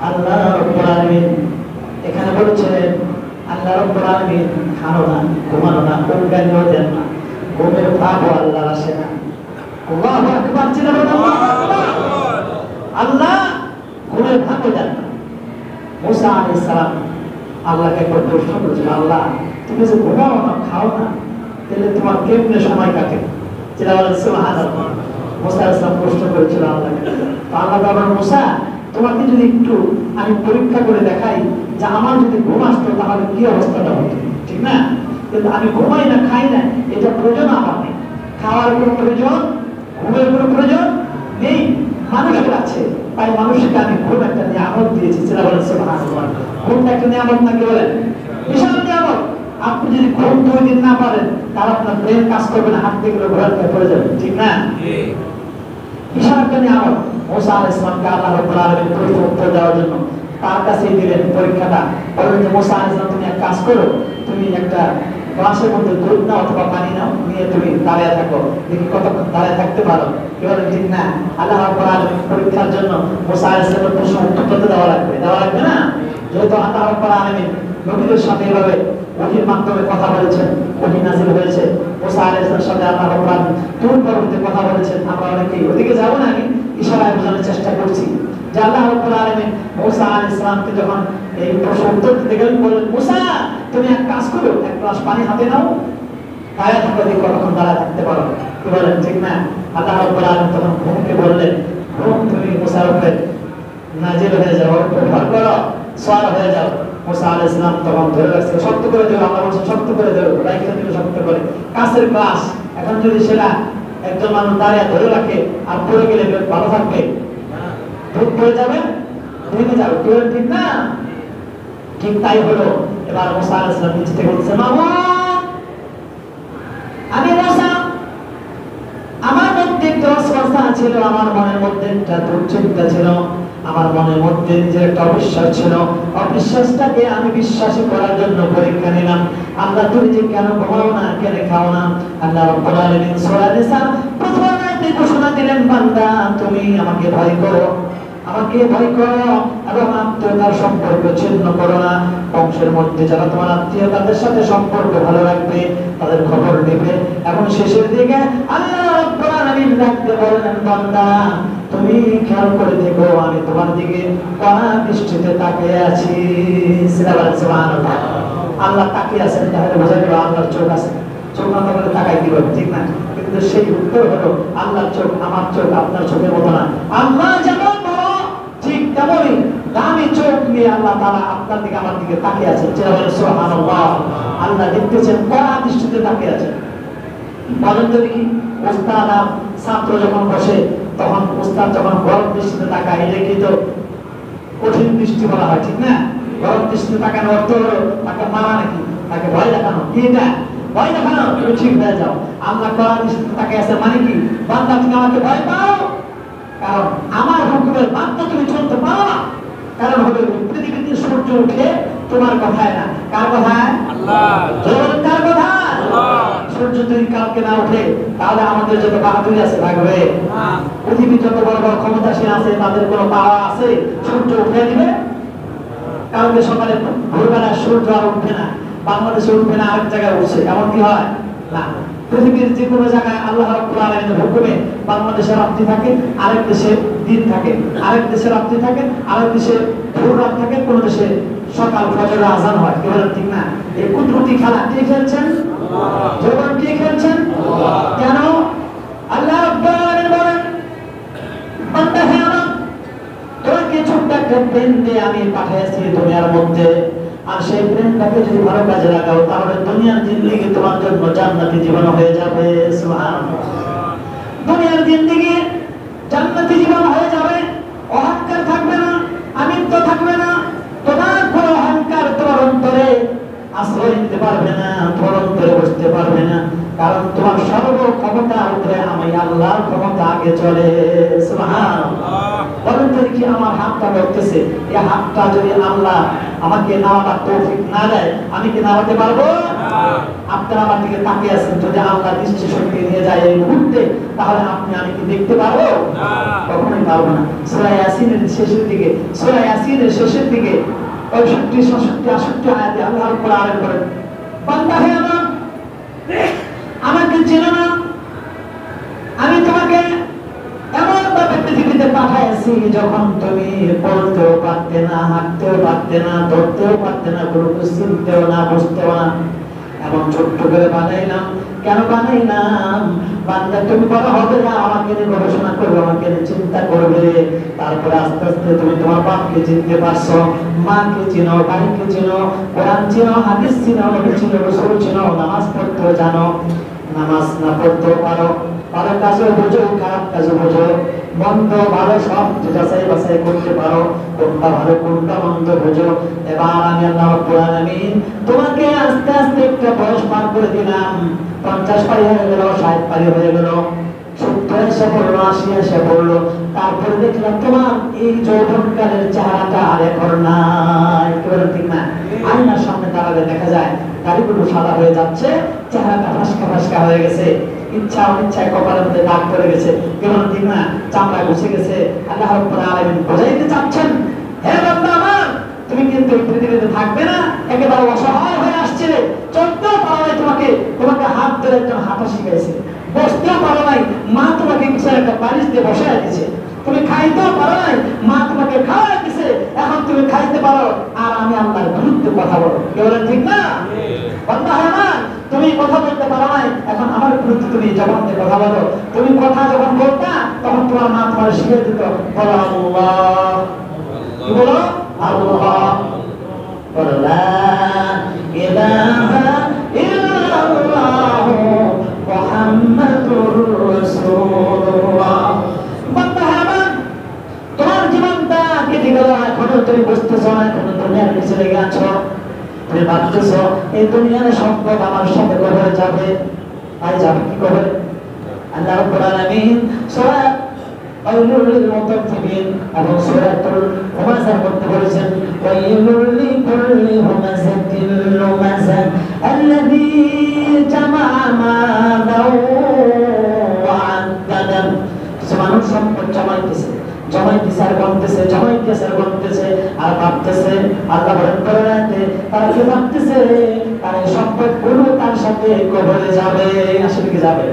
আল্লাহ রাব্বুল আলামিন এখানে বলেছেন, আল্লাহ রাব্বুল আলামিন খানো না, ঘুমানো না, উলগানিও দেন না, ঘুমের ভাবও আল্লাহর আসে না। আল্লাহু আকবার। আল্লাহ ঘুমের ভাবও দেন না। মুসা আলাইহিস সালাম আল্লাহকে একবার প্রশ্ন করেছিল, আল্লাহ তুমি যে ঘুমাও না, খাও না, তাহলে তোমার কেমনে সময় কাটে? সুবহানাল্লাহ। মুসা আলাইহিস সালাম প্রশ্ন করেছিল আল্লাহকে। আল্লাহ বলেন, মুসা তোমাকে যদি একটু আমি পরীক্ষা করে দেখাই যে আমার যদি ঘুম আসতো তাহলে কি অবস্থাটা হতো, ঠিক না? কিন্তু আমি ঘুমাই না, খাই না, এটা প্রয়োজন আমার নেই। খাওয়ার কোনো প্রয়োজন, ঘুমের কোনো প্রয়োজন নেই। মানুষের আছে, তাই মানুষকে আমি ঘুম একটা নিয়ামত দিয়েছি। সুবহানাল্লাহ। ঘুমটা একটা নিয়ামত নাকি বলেন? বিশাল নিয়ামত। আপনি যদি ঘুম 2 দিন না পারেন তাহলে আপনার ব্রেন কাজ করবে না, হাত থেকে ঘোরার পড়ে যাবে, ঠিক না? বিশাল একটা নিয়ামত। মুসা আলাইহিস সালামকে আল্লাহ রাব্বুল আলামিন উত্তর দেওয়ার জন্য তার কাছে দিলেন পরীক্ষাটা। বললেন যে মুসা আলাইহিস সালাম তুমি এক কাজ করো, তুমি একটা গ্লাসের মধ্যে দুধ নাও অথবা পানি নাও, নিয়ে তুমি দাঁড়িয়ে থাকো, দেখি কতক্ষণ দাঁড়িয়ে থাকতে পারো। কি বলেন, ঠিক না? আল্লাহ রাব্বুল আলামিন পরীক্ষার জন্য মুসা আলাইহিস সালামের প্রশ্ন উত্তর দেওয়া লাগবে, দেওয়া লাগবে না? যেহেতু আল্লাহ রাব্বুল আলামিন নবীদের সাথে এভাবে ওহীর মাধ্যমে কথা বলেছেন, ওহী নাযিল হয়েছে। মুসা আলাইহিস সালামের সাথে আল্লাহ রাব্বুল আলামিন তুর পর্বতে কথা বলেছেন। আমরা অনেকেই ওদিকে যাব না, আমি ইশারায় বোঝানোর চেষ্টা করছি যে আল্লাহ রাব্বুল আলামিন মুসা আলাইহিস সালামকে যখন এই প্রশ্ন উত্তর দিতে গেলেন, বললেন মুসা তুমি এক কাজ করো, এক গ্লাস পানি হাতে নাও, দাঁড়িয়ে থাকো, দেখি কতক্ষণ দাঁড়িয়ে থাকতে পারো। কি বলেন, ঠিক না? আল্লাহ রাব্বুল আলামিন তখন ঘুমকে বললেন, ঘুম তুমি মুসার উপরে নাজিল হয়ে যাও, ভর করো, সওয়ার হয়ে যাও। মুসা আলাইহিস সালাম তখন ধরে রাখছে, শক্ত করে ধরো। আল্লাহ বলছেন শক্ত করে ধরো, রাইখে দিল শক্ত করে। কাছের গ্লাস, এখন যদি সেটা একজন মানুষ দাঁড়িয়ে ধরে রাখে আর পড়ে গেলে ভালো থাকবে? দুধ পড়ে যাবে, ভেঙে যাবে, ঠিক না? ঠিক তাই হলো। এবার মুসা আলাইহিস সালাম নিচে থেকে বলছে, মামা আমি মুসা, আমার মধ্যে একটা ওয়াসওয়াসা ছিল, আমার মনের মধ্যে একটা দুশ্চিন্তা ছিল, আমার মনের মধ্যে নিজের একটা অবিশ্বাস ছিল। অবিশ্বাসটাকে আমি বিশ্বাস করার জন্য পরীক্ষা নিলাম। আল্লাহ তুমি যে কেন ঘুমাও না, কেন খাও না? আল্লাহ রাব্বুল আলামিন সূরা নিসা প্রথম আয়াতে ঘোষণা দিলেন, বান্দা তুমি আমাকে ভয় করো, আমাকে ভয় করো এবং আত্মীয়তার সম্পর্ক ছিন্ন করো না। বংশের মধ্যে যারা তোমার আত্মীয় তাদের সাথে সম্পর্ক ভালো রাখবে, তাদের খবর নেবে। এবং শেষের দিকে আল্লাহ রাব্বুল আলামিন ডাকতে বলেন, বান্দা তুমি খেয়াল করে দেখো আমি তোমার দিকে কড়া দৃষ্টিতে তাকিয়ে আছি। সুবহানাল্লাহ। আল্লাহ তাকিয়ে আছেন, তাহলে বোঝা গেল আল্লাহর চোখ আছে। চোখ না থাকলে তাকাই কি করবে, ঠিক না? কিন্তু সেই উত্তর হলো আল্লাহর চোখ আমার চোখ আপনার চোখের মতো না। আল্লাহ যেমন বড় ঠিক তেমনই দামি চোখ নিয়ে আল্লাহ তাআলা আপনার দিকে আমার দিকে তাকিয়ে আছেন। সুবহানাল্লাহ। আল্লাহ দেখতেছেন, কড়া দৃষ্টিতে তাকিয়ে আছেন। বলেন তো দেখি, ওস্তাদ আর ছাত্র যখন বসে তখন ওস্তাদ যখন গরম দৃষ্টিতে তাকায়, এটা কি তো কঠিন দৃষ্টি বলা হয়, ঠিক না? গরম দৃষ্টিতে তাকানো অর্থ হলো তাকে মারা নাকি, তাকে ভয় দেখানো। কি এটা? ভয় দেখানো। তুমি ঠিক হয়ে যাও। আল্লাহ কড়া দৃষ্টিতে তাকিয়ে আছে মানে কি? বান্দা তুমি আমাকে ভয় পাও, কারণ আমার হুকুমের বান্দা তুমি চলতে পারো না। কারণ হলো পৃথিবীতে সূর্য উঠে তোমার কথায় না, কার কথায়? আল্লাহ। কার কথায়? আল্লাহ। সূর্য যদি কালকে না উঠে তাহলে আমাদের যত বাহাদুরি আছে থাকবে? পৃথিবীর যত বড় বড় ক্ষমতাসীন আছে তাদের কোনো পাওয়া আছে সূর্য উঠে দিবে? কালকে সকালে ভোরবেলা সূর্য আর উঠবে না, বাংলাদেশে উঠবে না, আরেক জায়গায় উঠছে, এমন কি হয়? না। পৃথিবীর যে কোনো জায়গায় আল্লাহ রাব্বুল আলামিনের হুকুমে বাংলাদেশে রাত্রি থাকে, আরেক দেশে দিন থাকে, আরেক দেশে রাত্রি থাকে, আরেক দেশে ভোর রাত থাকে, কোন দেশে সকাল ফজরের আযান হয়। কি বলেন, ঠিক না? এই কুদরতি খেলা কে খেলছেন? আল্লাহ। যখন কে খেলছেন? আল্লাহ। কেন? আল্লাহ রাব্বুল আলামিন বলেন, বান্দা হে আমার, তোমাকে ছোট্ট একটা প্রেম দিয়ে আমি পাঠিয়েছি দুনিয়ার মধ্যে, আর সেই প্রেমটাকে যদি ভালো কাজে লাগাও তাহলে দুনিয়ার জিন্দেগি তোমার জন্য জান্নাতি জীবন হয়ে যাবে। সুবহানাল্লাহ। দুনিয়ার জিন্দেগি জান্নাতি জীবন হয়ে যাবে। অহংকার থাকবে না, আমিত্ব থাকবে না, তোমার কোনো অহংকার তোমার অন্তরে আশ্রয় নিতে পারবে না, তোমার অন্তরে বসতে পারবে না, কারণ তোমার সর্ব ক্ষমতার উপরে আমি আল্লাহর ক্ষমতা আগে চলে। সুবহানাল্লাহ। বলেন তো কি, আমার হাতটা ধরতেছে, এই হাতটা যদি আল্লাহ আমাকে নামাবার তৌফিক না দেয় আমি কি নামাতে পারবো? আপনারা আমার দিকে তাকিয়ে আছেন, যদি আল্লাহ দৃষ্টি শক্তি নিয়ে যায় এই মুহূর্তে তাহলে আপনি আমি কি দেখতে পারবো? কখনোই পারবো না। সূরা ইয়াসিনের শেষের দিকে, সূরা ইয়াসিনের শেষের দিকে 65, 66, 68 আয়াতে আল্লাহ রাব্বুল আলামিন বলেন, বান্দা হে আমার, আমাকে চেনো না? আমি তোমাকে এমন ভাবে পৃথিবীতে পাঠাইছি যখন তুমি বলতেও পারতে না, হাঁটতেও পারতে না, ধরতেও পারতে না, কোনো কিছু চিনতেও না, বুঝতেও না, এমন ছোট্ট করে বানাইলাম। কেন বানাইলাম? বান্দা তুমি বড় হবে না, আমাকে নিয়ে গবেষণা করবে, আমাকে নিয়ে চিন্তা করবে, তারপরে আস্তে আস্তে তুমি তোমার বাপকে চিনতে পারছো, মাকে চিনো, ভাইকে চিনো, কোরআন চিনো, হাদিস চিনো, নবী চিনো, রাসূল চিনো, নামাজ পড়তেও জানো, নামাজ না পড়তেও পারো, ভালো কাজও বোঝো, খারাপ কাজও বোঝো, মন্দ ভালো সব যাচাই বাছাই করতে পারো, কোনটা ভালো কোনটা মন্দ বোঝো। এবার আমি আল্লাহ রাব্বুল আলামিন তোমাকে আস্তে আস্তে একটা বয়স পার করে দিলাম, 50 পারি হয়ে গেল, 60 পারি হয়ে গেল, 70 এসে পড়লো, 80 এসে পড়লো, তারপরে দেখলাম তোমার এই যৌবনকালের চেহারাটা আর এখন নাই। একেবারে ঠিক না? আয়নার সামনে দাঁড়ালে দেখা যায় দাড়িগুলো সাদা হয়ে যাচ্ছে, চেহারাটা ফাঁসকা ফাঁসকা হয়ে গেছে, ইচ্ছা অনিচ্ছায় কপালের মধ্যে দাগ পড়ে গেছে, কেমন ঠিক না? চামড়া ঘুষে গেছে। আল্লাহ রাব্বুল আলামিন বোঝাইতে চাচ্ছেন, হে বান্দা আমার, তুমি কিন্তু এই পৃথিবীতে থাকবে না, একেবারে অসহায় হয়ে আসছিলে, চলতেও পারো নাই, তোমাকে হাত ধরে একজন হাঁটা শিখাইছে, বসতেও পারো নাই, মা তোমাকে কিছু একটা বালিশ দিয়ে বসায় দিয়েছে, তুমি খাইতেও পারো নাই, মা তোমাকে খাওয়াই দিছে, এখন তুমি খাইতে পারো আর আমি আল্লাহর বিরুদ্ধে কথা বলো। কে বলেন ঠিক না? বান্দা হয় না, তুমি কথা বলতে পারো নাই, এখন আমার বিরুদ্ধে তুমি জবান দিয়ে কথা বলো। তুমি কথা যখন বলতা তখন তোমার মা তোমার শিখিয়ে দিত, বলো আল্লাহ, কি বলো? আল্লাহ। বলো লা ইলাহা ইল্লাল্লাহ মুহাম্মাদুর রাসূলুল্লাহ। বান্দা আমার, তোমার জীবনটা কেটে গেল, এখনো তুমি বুঝতেছো না, এখনো দুনিয়ার পিছনে লেগে আছো, তুমি ভাবতেছো এই দুনিয়ার সম্পদ আমার সাথে কবরে যাবে, তাই যাবে কি কবরে? আল্লাহ রাব্বুল আলামিন সূরা ওয়াইলুল লিল মুতাফফিফিন এবং সূরাতুল হুমাযার মধ্যে বলেছেন, ওয়াইলুল লিকুল্লি হুমাযাতিন লুমাযা আল্লাযী জামা'a মালাও ওয়া আদ্দাদা। কিছু মানুষ সম্পদ জমাইতেছে আর গন্তেছে আর ভাবতেছে, আল্লাহ বলেন কোরআনে, তারা কি ভাবতেছে তার এই সম্পদ গুলো তার সাথে কবরে যাবে। আসলে কি যাবে?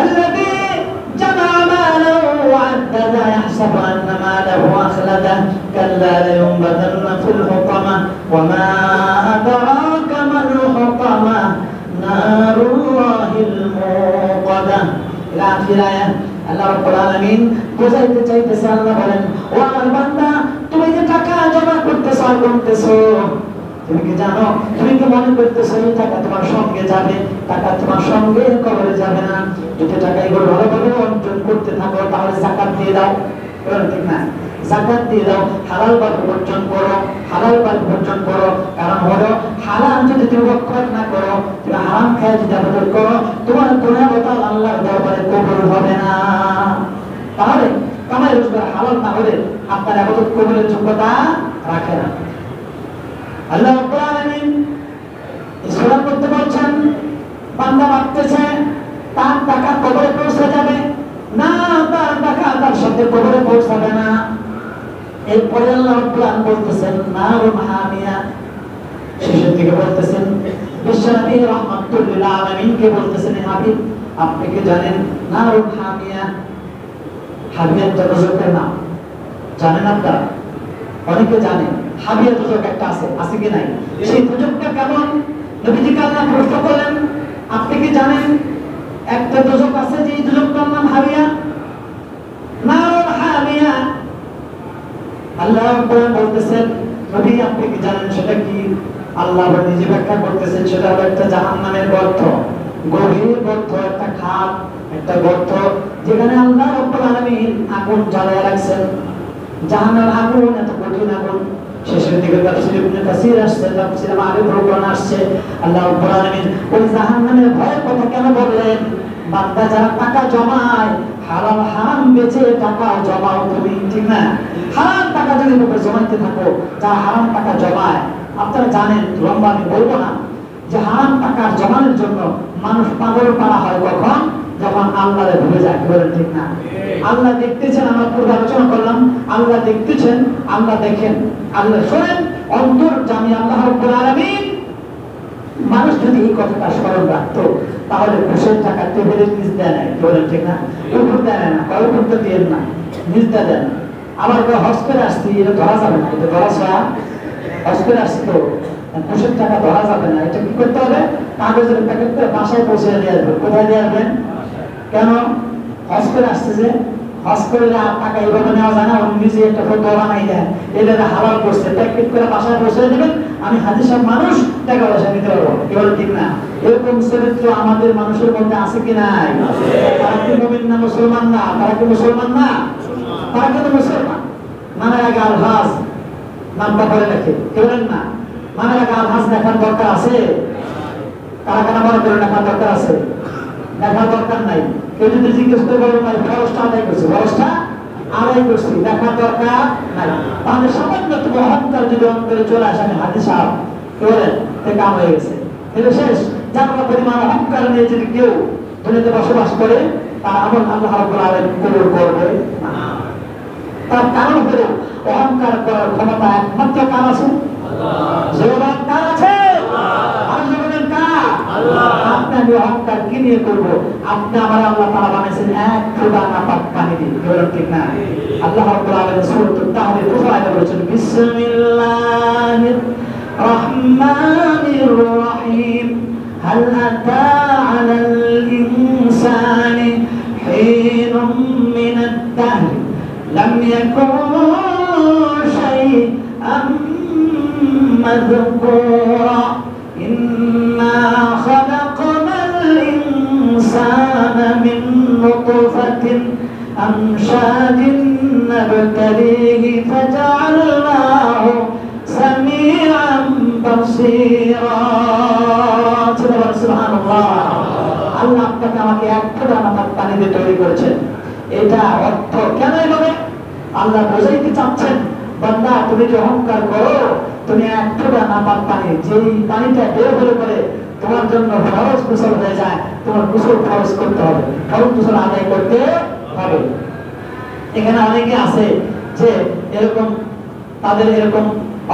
الذي جمع ماله وعدده يحسب أن ماله أخلده كلا لينبذن في الحطمة وما أدراك ما ইলা আখির আয়াত আল্লাহ রাব্বুল আলামিন বুঝাইতে চাইতেছে, আল্লাহ বলেন, ও আমার বান্দা, তুমি যে টাকা জমা করতেছো আর গুনতেছো, তুমি কি জানো, তুমি কি মনে করতেছো এই টাকা তোমার সঙ্গে যাবে? টাকা তোমার সঙ্গে কবরে যাবে না। যদি টাকা এগুলো ভালোভাবে অর্জন করতে থাকো তাহলে যাকাত দিয়ে দাও, ঠিক না? যাকাত দিয়ে দাও, হালাল ভাবে অর্জন করো, হালাল ভাবে অর্জন করো। কারণ হলো হালাল যদি তুমি রক্ষা না করো, তুমি হারাম খেয়ে যদি আবাদত করো, তোমার দুনিয়া বতাল আল্লাহর দরবারে কবুল হবে না। তাহলে কামাই রোজগার হালাল না হলে আপনার আবাদত কবুলের যোগ্যতা রাখে না। আল্লাহ রাব্বুল আলামিন সূরা করতে বলছেন, বান্দা ভাবতেছে তার টাকা কবরে পৌঁছে যাবে না, তার টাকা তার সাথে কবরে পৌঁছাবে না। এরপরে আল্লাহ রাব্বুল আলামিন বলতেছেন নারুন হামিয়া, শেষের দিকে বলতেছেন বিশ্বনবী রাহমাতুল লিল আলামিনকে বলতেছেন, হাবিব আপনি কি জানেন নারুন হামিয়া? হামিয়া দোজখের নাম জানেন আপনারা? অনেকে জানেন। হামিয়া দোজখ একটা আছে কি নাই? সেই দোজখটা কেমন? নবীজিকে আল্লাহ প্রশ্ন করলেন, আপনি কি জানেন একটা দোজখ আছে যে দোজখটার নাম হামিয়া? নারুন হামিয়া। আল্লাহ বলতেছেন, নবী আপনি কি জানেন সেটা কি? আল্লাহ নিজে ব্যাখ্যা করতেছেন, সেটা হলো একটা জাহান্নামের গর্ত, গভীর গর্ত, একটা খাদ, একটা গর্ত, যেখানে আল্লাহ রাব্বুল আলামিন আগুন জ্বালায় রাখছেন। জাহান্নামের আগুন এত কঠিন আগুন। শেষের দিকে তাফসীর ইবনে কাসির আসছে, তাফসীর মারিফুল কুরআন আসছে, আল্লাহ রাব্বুল আলামিন ওই জাহান্নামের ভয়ের কথা কেন বললেন? বান্দা যারা টাকা জমায়, হারাম হারাম বেচে টাকা জমাও তুমি, ঠিক না? হারাম টাকা যদি তোমরা জমাইতে থাকো, যারা হারাম টাকা জমায়, আপনারা জানেন, লম্বা আমি বলবো না, যে হারাম টাকা জমানোর জন্য মানুষ পাগল পাড়া হয় কখন? যখন আল্লাহরে ভুলে যায়, বলেন ঠিক না? আল্লাহ দেখতেছেন, আমরা পূর্বে আলোচনা করলাম, আল্লাহ দেখতেছেন, আল্লাহ দেখেন, আল্লাহ শোনেন, অন্তর্যামী আল্লাহ রাব্বুল আলামিন। মানুষ যদি এই কথাটা স্মরণ রাখতো তাহলে ঘুষের টাকা টেবিলের নিচ দেয় না, বলেন ঠিক না? উপর দেয় না, কারো করতে দিয়ে না, নিচ দেন। আবার হজ করে আসছি, এটা ধরা যাবে না, এটা ধরা ছাড়া হজ করে আসছি তো ঘুষের টাকা ধরা যাবে না। এটা কি করতে হবে? কাগজের প্যাকেট করে বাসায় পৌঁছে দিয়ে আসবেন। কোথায় দিয়ে আসবেন? কেন? হজ করে আসছে যে, হজ করে টাকা এইভাবে নেওয়া যায় না, উনি নিজে একটা ফটো বানাই দেন, এটা হালাল করছে, প্যাকেট করে বাসায় পৌঁছে দেবেন, আমি হাজি সাহেব মানুষ, টাকা পয়সা নিতে পারবো, কি বলেন ঠিক না? এরকম চরিত্র আমাদের মানুষের মধ্যে আছে কি নাই? তারা কি মুমিন না, মুসলমান না? তারা কি মুসলমান না? তারা কিন্তু মুসলমান। মানে আগে আলহাজ নামটা পরে লেখে, কি বলেন না? মানে আগে আলহাজ দেখার দরকার আছে? কারা কারা মনে করে দেখার দরকার আছে? দেখার দরকার নাই। কেউ যদি জিজ্ঞেস করে বলো ভাই খরচটা আদায় করছি, খরচটা আদায় করছি, দেখার দরকার নাই। তাহলে সামান্য তুমি অহংকার যদি অন্তরে চলে আসে, আমি হাজি সাহেব কি বলেন, কাম হয়ে গেছে, এটা শেষ। যার পরিমাণ অহংকার নিয়ে যদি কেউ দুনিয়াতে বসবাস করে, তার আমল আল্লাহ রাব্বুল আলামিন কবুল করবে না। তার কারণ হলো অহংকার করার ক্ষমতা একমাত্র কার আছে? আল্লাহ। কার আছে? আপনি আমি অহংকার কি নিয়ে করবো? আপনি আমার আল্লাহ তাআলা বানাইছেন এক ফোঁটা নাপাক পানি দিয়ে, বলেন ঠিক না? আল্লাহ রাব্বুল আলামিন সূরাতুত তাহরিম কোরআনে বলেছেন, বিসমিল্লাহির রহমানির রহিম, হাল আতা আলাল ইনসানি হিনুম মিনাদ দাহর লাম ইয়াকুন শাইআম মাযকুরা إنا خلقنا الإنسان من نطفة أمشاج نبتليه فجعلناه سميعا بصيرا سبحان الله আল্লাহ আপনাকে আমাকে এক ফোঁটা নাপাক পানি দিয়ে তৈরি করেছেন। এটা অর্থ কেন এভাবে? আল্লাহ বোঝাইতে চাচ্ছেন, বান্দা তুমি যে অহংকার করো, তুমি এক ফোঁটা নাপাক পানি, যেই পানিটা বের হলে পরে তোমার জন্য ফরজ গোসল হয়ে যায়, তোমার গোসল ফরজ করতে হবে, ফরজ গোসল আদায় করতে হবে। এখানে অনেকে আছে যে এরকম, তাদের এরকম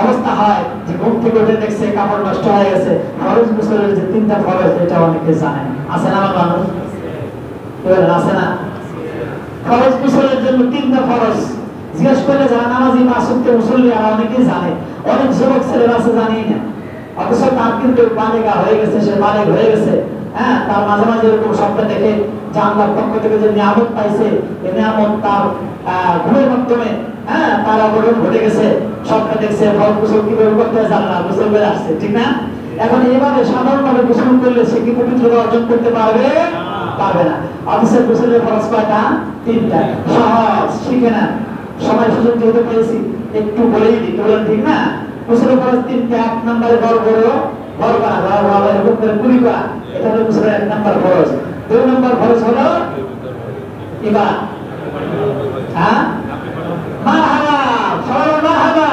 অবস্থা হয় যে ঘুম থেকে উঠে দেখছে কাপড় নষ্ট হয়ে গেছে, ফরজ গোসলের যে 3টা ফরজ, এটা অনেকে জানে। আছে না আমার মানুষ? আছে না? ফরজ গোসলের জন্য 3টা ফরজ জিজ্ঞেস করলে যারা নামাজি মাসুককে মুসল্লি আর অনেকেই জানে, অনেক যুবক ছেলেরা আছে জানেই না, অথচ তার কিন্তু বালেগা হয়ে গেছে, সে বালেগ হয়ে গেছে, হ্যাঁ, তার মাঝে মাঝে এরকম স্বপ্ন দেখে যে আল্লাহর পক্ষ থেকে যে নিয়ামত পাইছে, এই নিয়ামত তার ঘুমের মাধ্যমে হ্যাঁ তার অবদান ঘটে গেছে, স্বপ্ন দেখছে, ফল গোসল কিভাবে করতে হয় জানে না, গোসল করে আসছে, ঠিক না? এখন এইভাবে সাধারণভাবে গোসল করলে সে কি পবিত্রতা অর্জন করতে পারবে? পারবে না। অফিসের গোসলের ফরজ কয়টা? 3টা। সহজ, শিখে না। সময় সুযোগ যেহেতু পেয়েছি একটু বলেই দিই, বলেন ঠিক না? গোসলের ফরজ 3টা। 1 নম্বরে বড় করা, এরকম করে কুলি করা, এটা হলো গোসলের 1 নম্বর ফরজ। 2 নম্বর ফরজ হলো ইবাদত। হ্যাঁ, মারহাবা, সবাই মারহাবা।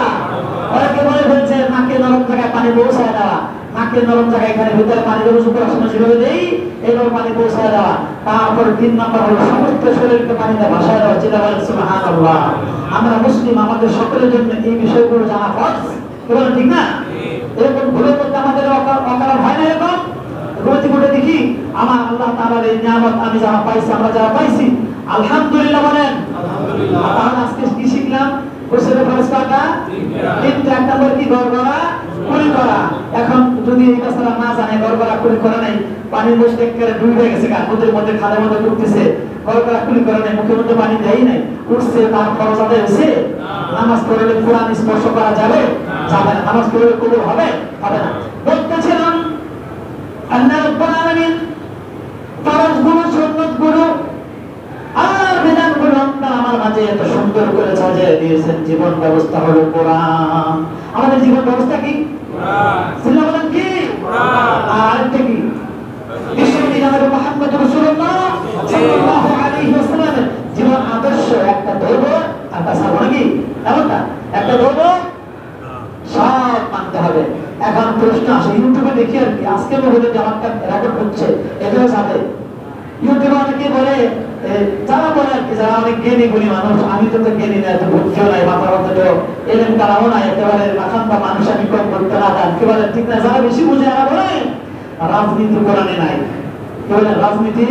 অনেকে বলে ফেলছে নাকে নরম জায়গায় পানি পৌঁছায় দেওয়া, নাকের নরম জায়গায় এখানে ভিতরে পানি দেবো, করার সময় যেভাবে দেই এইভাবে পানি পৌঁছায় দেওয়া। তারপর 3 নম্বর হলো সমস্ত শরীরকে পানি দিয়ে ভাসায় দেওয়া। যেটা বলেন সুবহানাল্লাহ। আমরা মুসলিম, আমাদের সকলের জন্য এই বিষয়গুলো জানা ফরজ, বলেন ঠিক না? এরকম ভুলের মধ্যে আমাদের অকারণ হয় না। এরকম ঘুরতে ঘুরে দেখি আমার আল্লাহ তাআলার এই নিয়ামত আমি যারা পাইছি, আমরা যারা পাইছি আলহামদুলিল্লাহ বলেন আলহামদুলিল্লাহ। তাহলে আজকে কি শিখলাম? গোসলের ফরজ কয়টা? 3টা। 1 নম্বর কি? গড়গড়া কুলি করা। এখন যদি এই কথাটা না জানে, গড়গড়া কুলি করে নাই, পানির মধ্যে একেবারে ডুবে গেছে, গাছের মধ্যে খালের মধ্যে ডুবতেছে, গড়গড়া কুলি করে নাই, মুখের মধ্যে পানি দেয় নাই, উঠছে, তার ফরজ আদায় হয়েছে? নামাজ পড়লে কোরআন স্পর্শ করা যাবে? যাবে না। নামাজ পড়লে কবুল হবে? হবে না। বলতেছিলাম আল্লাহ রাব্বুল আলামিন ফরজগুলো, সুন্নাতগুলো, আল্লাহর বিধানগুলো আমার মাঝে এত সুন্দর করে সাজিয়ে দিয়েছেন। জীবন ব্যবস্থা হলো কোরআন। আমাদের জীবন ব্যবস্থা কি? কোরআন। সিল্লা বলেন কি? কোরআন। আর এটা কি? বিশ্বনবী জনাব মুহাম্মদ রাসূলুল্লাহ সাল্লাল্লাহু আলাইহি ওয়াসাল্লামের জীবন আদর্শ। একটা ধর্ম আর তা সাবো নাকি? এমনটা একটা ধর্ম সব মানতে হবে। এখন প্রশ্ন আসে, ইউটিউবে দেখি আর কি, আজকে মধ্যে জামাতটা রেকর্ড হচ্ছে, এটাও সাথে ইউটিউবে অনেকে বলে, যারা বলে আর কি, যারা অনেক জ্ঞানী গুণী মানুষ, আমি তো জ্ঞানী না, এত বুদ্ধিও নাই, মাথার মধ্যে তো এলেন তারাও নাই, একেবারে মাখান্তা মানুষ, আমি কম করতে না দেন, কি বলে ঠিক না? যারা বেশি বুঝে এরা বলে রাজনীতি কোরআনে নাই। কি বলে? রাজনীতি।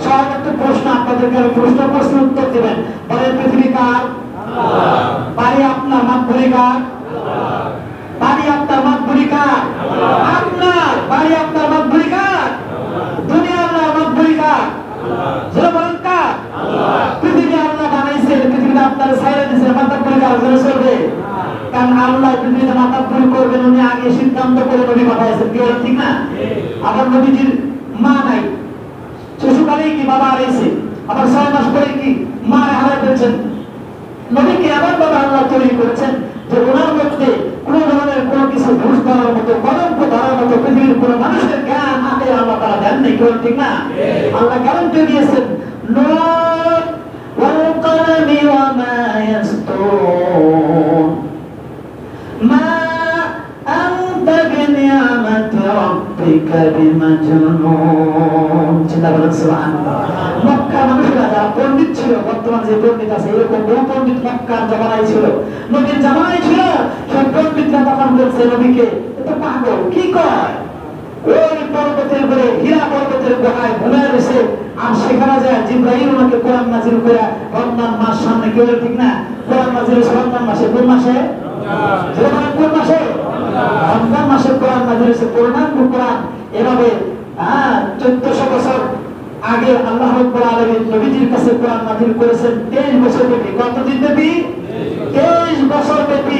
সব একটা প্রশ্ন আপনাদেরকে, আমি প্রশ্ন উত্তর দেবেন। বলেন পৃথিবী কার? আল্লাহ। বাড়ি আপনার, মাতবরি কার? আল্লাহ। বাড়ি আপনার, মাতবরি কার? আল্লাহ। আপনার বাড়ি, আপনার মাতবরি কার? আল্লাহ। দুনিয়া আপনার, মাতবরি কার? আল্লাহ। যারা বলেন কার? আল্লাহ। পৃথিবী আল্লাহ বানাইছে, পৃথিবীতে আপনার ছাইরা দিয়েছে, মাতবরি কার জন্য চলবে? কারণ আল্লাহ পৃথিবীতে মাতবরি করবেন, উনি আগে সিদ্ধান্ত করে নবী পাঠাইছেন। কি বলেন ঠিক না? আবার নবীজির মা নাই, শিশুকালেই কি বাবা হারাইছে, আবার 6 মাস পরে কি মা হারাই ফেলছেন। নবীকে এমন ভাবে আল্লাহ তৈরি করেছেন যে ওনার মধ্যে কোনো ধরনের কোনো কিছু ঘুষ ধরার মতো, কলঙ্ক ধরার মতো পৃথিবীর কোনো মানুষের জ্ঞান আগে আল্লাহ তারা দেন নাই। কেউ ঠিক না? আল্লাহ গ্যারান্টি দিয়েছেন, নূন ওয়াল কলমি ওয়া মা ইয়াসতুরুন মা আনতা বিনিয়ামাতি রাব্বিকা বিমাজনুন। চিন্তা করেন সুবহানাল্লাহ। মক্কার মানুষেরা যারা পণ্ডিত ছিল, বর্তমান যে পণ্ডিত আছে, এরকম বহু পণ্ডিত মক্কার জামানায় ছিল, নবীর জামানায় ছিল। সব পণ্ডিতরা তখন বলছে নবীকে, এটা পাগল, কি কয়? ওই পর্বতের উপরে, হীরা পর্বতের গুহায় ঘুমায় বসে, আর সেখানে যায় জিবরাইল ওনাকে কোরআন নাযিল করে রমজান মাস সামনে, কেউ ঠিক না? কোরআন নাযিল হয়েছে রমজান মাসে। কোন মাসে? কোন মাসে? রমজান মাসে কোরআন নাযিল হয়েছে। কোরআন এভাবে 1400 বছর আগে আল্লাহ রাব্বুল আলামিন নবীজির কাছে কোরআন নাযিল করেছেন 23 বছর ব্যাপী। কতদিন ব্যাপী? 23 বছর ব্যাপী।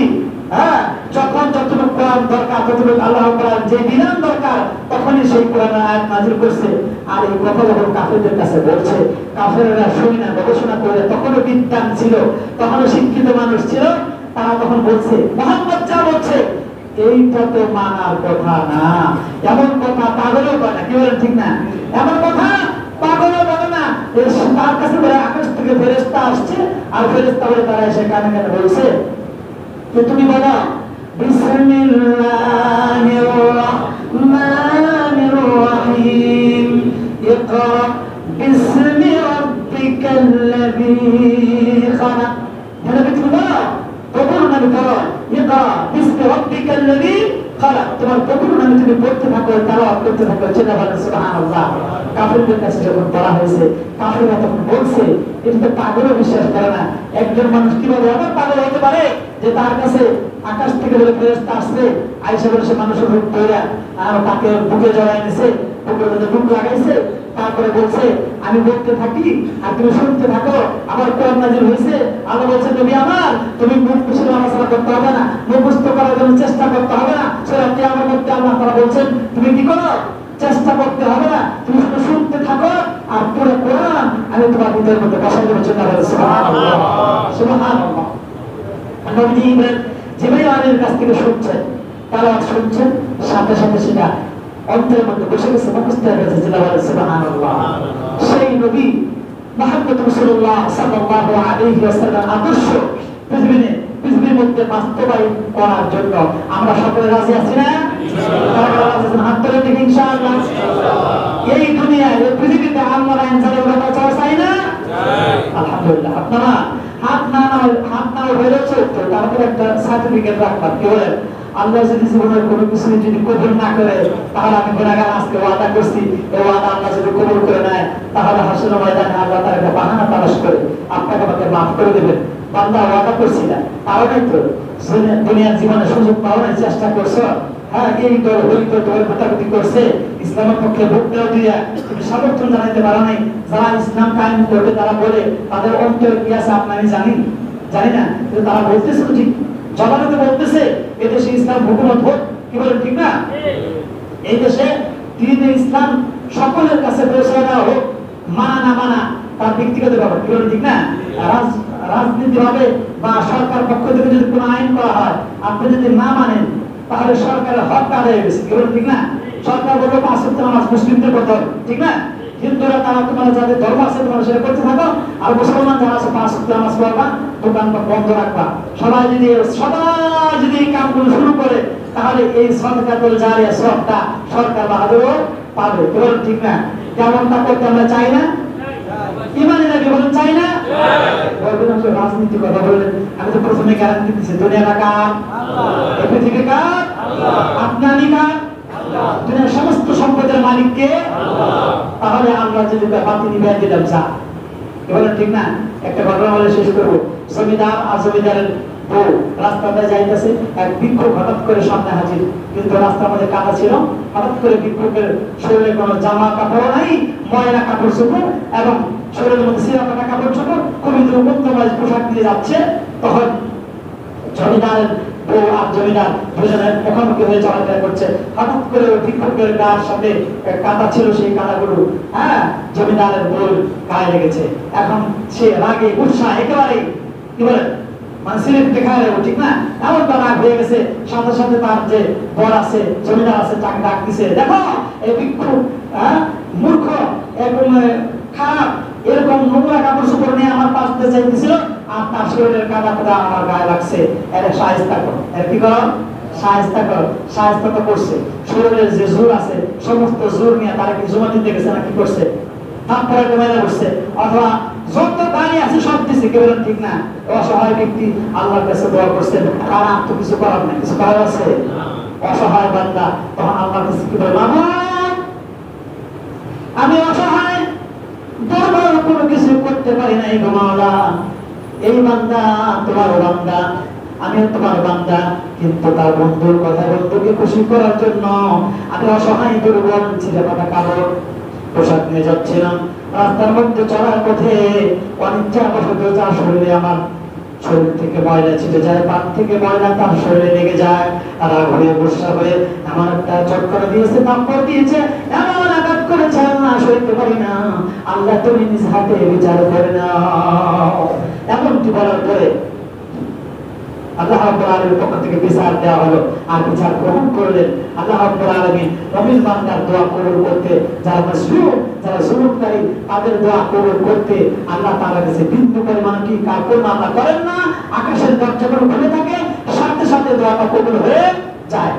যখন যতটুকু কোরআন দরকার, ততটুকু আল্লাহ রাব্বুল আলামিন যে বিধান দরকার তখনই সেই কোরআনের আয়াত নাযিল করছে। আর এই কথা যখন কাফেরদের কাছে বলছে, কাফেররা শুনে না, গবেষণা করে, তখনও বিদ্বান ছিল, তখনও শিক্ষিত মানুষ ছিল, তারা তখন বলছে মুহাম্মদ যা বলছে এইটা তো মানার কথা না, এমন কথা পাগলও বলে না। কি বলেন ঠিক না? এমন কথা পাগলও বলে না। তার কাছে বলে আকাশ থেকে ফেরেশতা আসছে, আর ফেরেশতা বলে তারা এসে কানে কানে বলছে যে তুমি বলো বিসমিল্লাহির রহমানির রহিম, ইকরা বিসমি রাব্বিকাল্লাযী খালাক। মানে তুমি বলো, প্রভুর নামে পড়ো, ইকরা বিসমি রাব্বিকাল্লাযী খালাক। তোমার প্রভুর নামে তুমি পড়তে থাকো, তেলাওয়াত করতে থাকো। চিন্তা করেন সুবহানাল্লাহ। কাফেরদের কাছে যখন পড়া হয়েছে, কাফেররা তখন বলছে, এটা তো পাগলও বিশ্বাস করে না। একজন মানুষ কিভাবে এমন পাগল হতে পারে যে তার কাছে আকাশ থেকে বলে ফেরেশতা আসছে, আয়েশা বলে সে মানুষের রূপ ধরে আর তাকে বুকে জড়ায় নিছে, পুকুরের মধ্যে ডুব লাগাইছে, তারপরে বলছে আমি বলতে থাকি আর তুমি শুনতে থাকো। আমার কোরআন নাযিল হয়েছে, আল্লাহ বলছে নবী আমার তুমি মুখ মুছে আলোচনা করতে হবে না, মুখস্থ করার জন্য চেষ্টা করতে হবে না। সূরা কিয়ামতের মধ্যে আল্লাহ তাআলা বলছেন তুমি কি করো, চেষ্টা করতে হবে না, তুমি শুধু শুনতে থাকো আর পুরো কোরআন আমি তোমার ভিতরের মধ্যে বসাই দেবো। সুবহানাল্লাহ সুবহানাল্লাহ। নবী ইব্রাহিম জিবরাইলের কাছ থেকে শুনছেন, তালাওয়াত শুনছেন, সাথে সাথে সেটা অন্তরের মধ্যে বসে গেছে, মুখস্থ হয়ে গেছে। সুবহানাল্লাহ। সেই নবী মুহাম্মদ রাসূলুল্লাহ সাল্লাল্লাহু আলাইহি ওয়াসাল্লাম আদর্শ পৃথিবীর মধ্যে বাস্তবায়ন করার জন্য আমরা সকলে রাজি আছি না? হাত তুলে দেখি ইনশাআল্লাহ। এই দুনিয়ায় এই পৃথিবীতে আল্লাহর আইন জারি করা চাই না? আলহামদুলিল্লাহ। আপনারা হাত না হয়েছে তো তারপরে একটা সার্টিফিকেট রাখবেন। কি বলেন? আল্লাহ যদি জীবনের কোনো কিছু যদি কবুল না করে তাহলে আমি গুনাহগার, আজকে ওয়াদা করছি এই ওয়াদা আল্লাহ যদি কবুল করে নেয় তাহলে হাসরের ময়দানে আল্লাহ তার একটা বাহানা তালাশ করে আপনাকে আমাকে মাফ করে দেবেন। বান্দা ওয়াদা করছি না, তাও নাই তো দুনিয়ার জীবনে সুযোগ পাওয়ার চেষ্টা করছো। হ্যাঁ, এই দল ওই দল ভোটাভুটি করছে, ইসলামের পক্ষে ভোট দেওয়া দিয়া তুমি সমর্থন জানাইতে পারো নাই। যারা ইসলাম কায়েম করবে তারা বলে তাদের অন্তরে কি আছে আপনি আমি জানি না, কিন্তু তারা বলতেছে তো ঠিক, জবানেতে বলতেছে এদেশে ইসলাম হুকুমত হোক। কি বলেন ঠিক না? এই দেশে দ্বীনে ইসলাম সকলের কাছে পৌঁছে দেওয়া হোক, মানা না মানা তার ব্যক্তিগত ব্যাপার। কি বলেন ঠিক না? রাজনীতি ভাবে বা সরকার পক্ষ থেকে যদি কোনো আইন করা হয় আপনি যদি না মানেন তাহলে সরকারের হক আদায় হয়ে গেছে। কি বলেন ঠিক না? সরকার বললো 5 ওয়াক্ত নামাজ মুসলিমদের করতে হবে, ঠিক না? হিন্দুরা তারা তোমার যাদের ধর্ম আছে তোমরা সেটা করতে থাকো, আর মুসলমান যারা আছে 5 ওয়াক্ত নামাজ পড়বা, দোকান বন্ধ রাখবা। সবাই যদি এই কামগুলো শুরু করে তাহলে এই সদকাতুল জারিয়া সবটা সরকার বাহাদুরও পাবে। কি বলেন ঠিক না? যেমনটা করতে আমরা চাই না? ইমানে নাকি বলেন চাই না? বলবেন আপনি রাজনীতি কথা বললেন, আমি তো প্রথমে গ্যারান্টি দিচ্ছি দুনিয়াটা কার? আল্লাহ। এই পৃথিবী কার? আল্লাহ। আপনি কার? আল্লাহ। দুনিয়ার সমস্ত সম্পদের মালিক কে? আল্লাহ। তাহলে আমরা যদি বাতি নিভাই দিলাম চা, বলেন ঠিক না? একটা ঘটনা বলে শেষ করবো। জমিদার আর জমিদারের বউ রাস্তাতে যাইতেছে, এক ভিক্ষুক হঠাৎ করে সামনে হাজির, কিন্তু রাস্তার মধ্যে কাদা ছিল। হঠাৎ করে ভিক্ষুকের শরীরে কোনো জামা কাপড় নাই, ময়লা কাপড় চোপড় এবং শরীরের মধ্যে ছিঁড়া ফাটা কাপড় চোপড়, খুবই দুর্গন্ধময় পোশাক দিয়ে যাচ্ছে। তখন জমিদারের বউ আর জমিদার দুজনের মুখোমুখি হয়ে চলাফেরা করছে। হঠাৎ করে ওই ভিক্ষুকের গায়ের সাথে কাদা ছিল, সেই কাদাগুলো জমিদারের বউর গায়ে লেগেছে। এখন সে রাগে উৎসাহ একেবারে কি বলে মানে সিলেক্ট দেখা যাবে, ঠিক না? এমন তার রাগ হয়ে গেছে, সাথে সাথে তার যে বর আছে জমিদার আছে তাকে ডাক দিছে, দেখো এই ভিক্ষুক মূর্খ এরকম খারাপ এরকম নোংরা কাপড় চোপড় নিয়ে আমার পাশ দিয়ে চাইতেছিল, আর তার শরীরের কাদা কাদা আমার গায়ে লাগছে, এর সাহায্য করো। এর কি করো? সাহায্য করো। সাহায্য তো করছে, শরীরের যে জোর আছে সমস্ত জোর নিয়ে তারা কি জমা দিতে গেছে না কি করছে? তারপরে মেলা করছে, অথবা যত দাঁড়িয়ে আছে সব দিচ্ছে। কি বলেন ঠিক না? অসহায় ব্যক্তি আল্লাহর কাছে দোয়া করছেন, তারা তো কিছু করার নাই, কিছু করার আছে? অসহায় বান্দা তখন আল্লাহর কাছে কি বলে, বাবা আমি অসহায়, দরবার কোনো কিছু করতে পারি না, এই মাওলা এই বান্দা তোমার বান্দা, আমি তোমার বান্দা, কিন্তু তার বন্ধুর কথা বন্ধুকে খুশি করার জন্য আমি অসহায় দুর্বল ছিঁড়ে ফাটা কাপড় পোশাক নিয়ে যাচ্ছিলাম। রাস্তার মধ্যে চলার পথে অনিচ্ছা বশত তার শরীরে আমার শরীর থেকে ময়লা ছিটে যায়, পাক থেকে ময়লা তার শরীরে লেগে যায়, আর ঘুরে বসা হয়ে আমার একটা চক্কর দিয়েছে, থাপ্পড় দিয়েছে, এমন আঘাত করেছে আল্লাহ সইতে পারি না, আল্লাহ তুমি নিজ হাতে বিচার করে নাও। এমনটি বলার পরে আল্লাহ রাব্বুল আলামিনের পক্ষ থেকে বিচার দেওয়া হলো, আর বিচার গ্রহণ করলেন আল্লাহ রাব্বুল আলামিন। নবীর বান্দার দোয়া কবুল করতে, যারা মাসরুর যারা জুলুমকারী তাদের দোয়া কবুল করতে আল্লাহ তাআলার কাছে বিন্দু পরিমাণ কি কার্পণ্য আল্লাহ করেন না। আকাশের দরজাগুলো খুলে থাকে, সাথে সাথে দোয়াটা কবুল হয়ে যায়।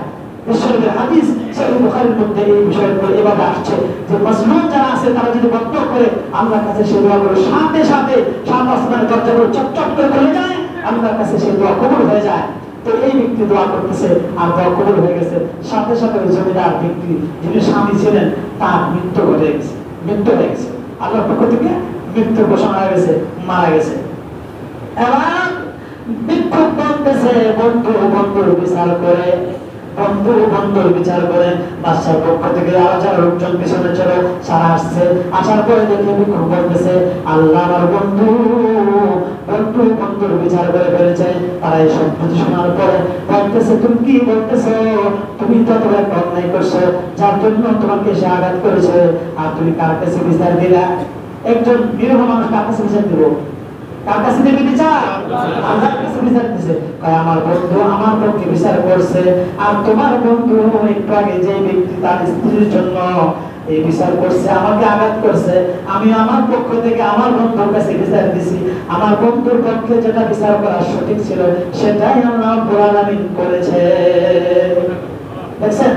বিশ্বনবীর হাদিস সহিহ বুখারীর মধ্যে এই বিষয়গুলো এভাবে আসছে যে মাসরুর যারা আছে তারা যদি বদদোয়া করে আল্লাহর কাছে সেই দোয়াগুলো সাথে সাথে সাত আসমানের দরজাগুলো চকচক করে খুলে যায়, আল্লাহর কাছে সেই দোয়া কবুল হয়ে যায়। তো এই ব্যক্তি দোয়া করতেছে আর দোয়া কবুল হয়ে গেছে, সাথে সাথে ওই জমিদার ব্যক্তি যিনি স্বামী ছিলেন তার মৃত্যু হয়ে গেছে, আল্লাহর পক্ষ থেকে মৃত্যুর ঘোষণা হয়ে গেছে, মারা গেছে। এবার বিক্ষোভ বলতেছে বন্ধুর বিচার করে বন্ধু বন্ধুর বিচার করে বাদশার পক্ষ থেকে হাজার লোকজন পিছনে চলো, সারা আসছে, আসার পরে দেখে বিক্ষোভ করতেছে, আল্লাহ আমার বন্ধু বন্ধু বন্ধুর বিচার করে ফেলেছে। তারা এই সব কিছু শোনার পরে বলতেছে, তুমি কি বলতেছো? তুমি তো তোমার একটা অন্যায় করছো, যার জন্য তোমাকে সে আঘাত করেছে, আর তুমি কার কাছে বিচার দিলা? একজন নিরীহ মানুষ কার কাছে বিচার দিব? কার কাছে দেবে বিচার? আল্লাহর কাছে বিচার দিছে। কয় আমার বন্ধু আমার পক্ষে বিচার করছে, আর তোমার বন্ধু একটু আগে যে ব্যক্তি তার স্ত্রীর জন্য এই বিচার করছে, আমাকে আঘাত করছে, আমি আমার পক্ষ থেকে আমার বন্ধুর কাছে বিচার দিছি, আমার বন্ধুর পক্ষে যেটা বিচার করা সঠিক ছিল সেটাই আল্লাহ রাব্বুল আলামিন করেছে। দেখছেন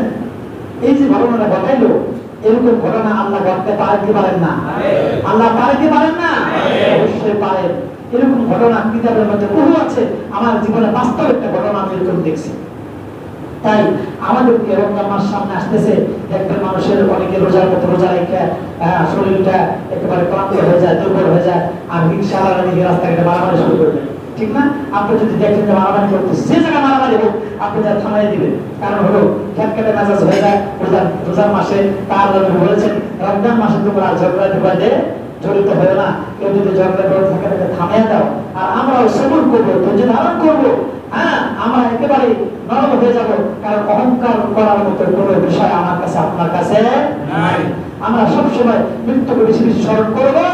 এই যে ঘটনাটা ঘটাইলো, এরকম ঘটনা আল্লাহ করতে পারে কি পারেন না? আল্লাহ পারে কি পারেন না? অবশ্যই পারেন। এরকম ঘটনা কিতাবের মধ্যে বহু আছে, আমার জীবনে বাস্তব একটা ঘটনা আমি এরকম দেখছি। তাই আমাদেরকে রমজান মাস সামনে আসতেছে, দেখবেন মানুষের অনেকে রোজার মতো রোজা রেখে শরীরটা একেবারে ক্লান্ত হয়ে যায়, দুর্বল হয়ে যায়, আর রিক্সা আলাদা রাস্তাঘাটে মারামারি শুরু করে দেয়। ঠিক না? আপনি যদি দেখেন যে মারামারি করতেছে, যে জায়গায় মারামারি হোক আপনি যা থামাই দিবেন। কারণ হলো খেটখেটে মেজাজ হয়ে যায় রোজার মাসে। তার বলেছেন রমজান মাসে তোমরা ঝগড়া ঢুকাতে জড়িত হয়ে না, কেউ যদি ঝগড়া করে থাকে তাকে থামিয়ে দাও, আর আমরাও সবুর করবো, ধৈর্য ধারণ করবো। হ্যাঁ, আমরা একেবারে নরম হয়ে যাবো, কারণ অহংকার করার মতো কোনো বিষয় আমার কাছে আপনার কাছে নাই। আমরা সবসময় মৃত্যুকে বেশি বেশি স্মরণ করবো,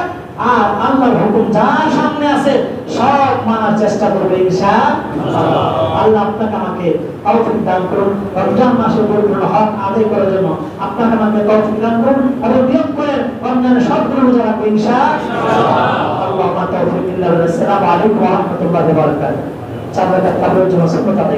আর আল্লাহর হুকুম যা সামনে আছে সব মানার চেষ্টা করবে ইনশাআল্লাহ। আল্লাহ আপনাকে আমাকে তৌফিক দান করুন, রমজান মাসের পরিপূর্ণ হক আদায় করার জন্য আপনাকে আমাকে তৌফিক দান করুন, এবং নিয়ম করে রমজানের সবগুলো রোজা রাখবো ইনশাআল্লাহ। আল্লাহুম্মা তাওফিক বিল্লাহ। আসসালামু আলাইকুম ওয়া রাহমাতুল্লাহি ওয়া বারাকাতুহু। চার রাকাত তাহজ্জুদ নামাজ পড়তে হবে।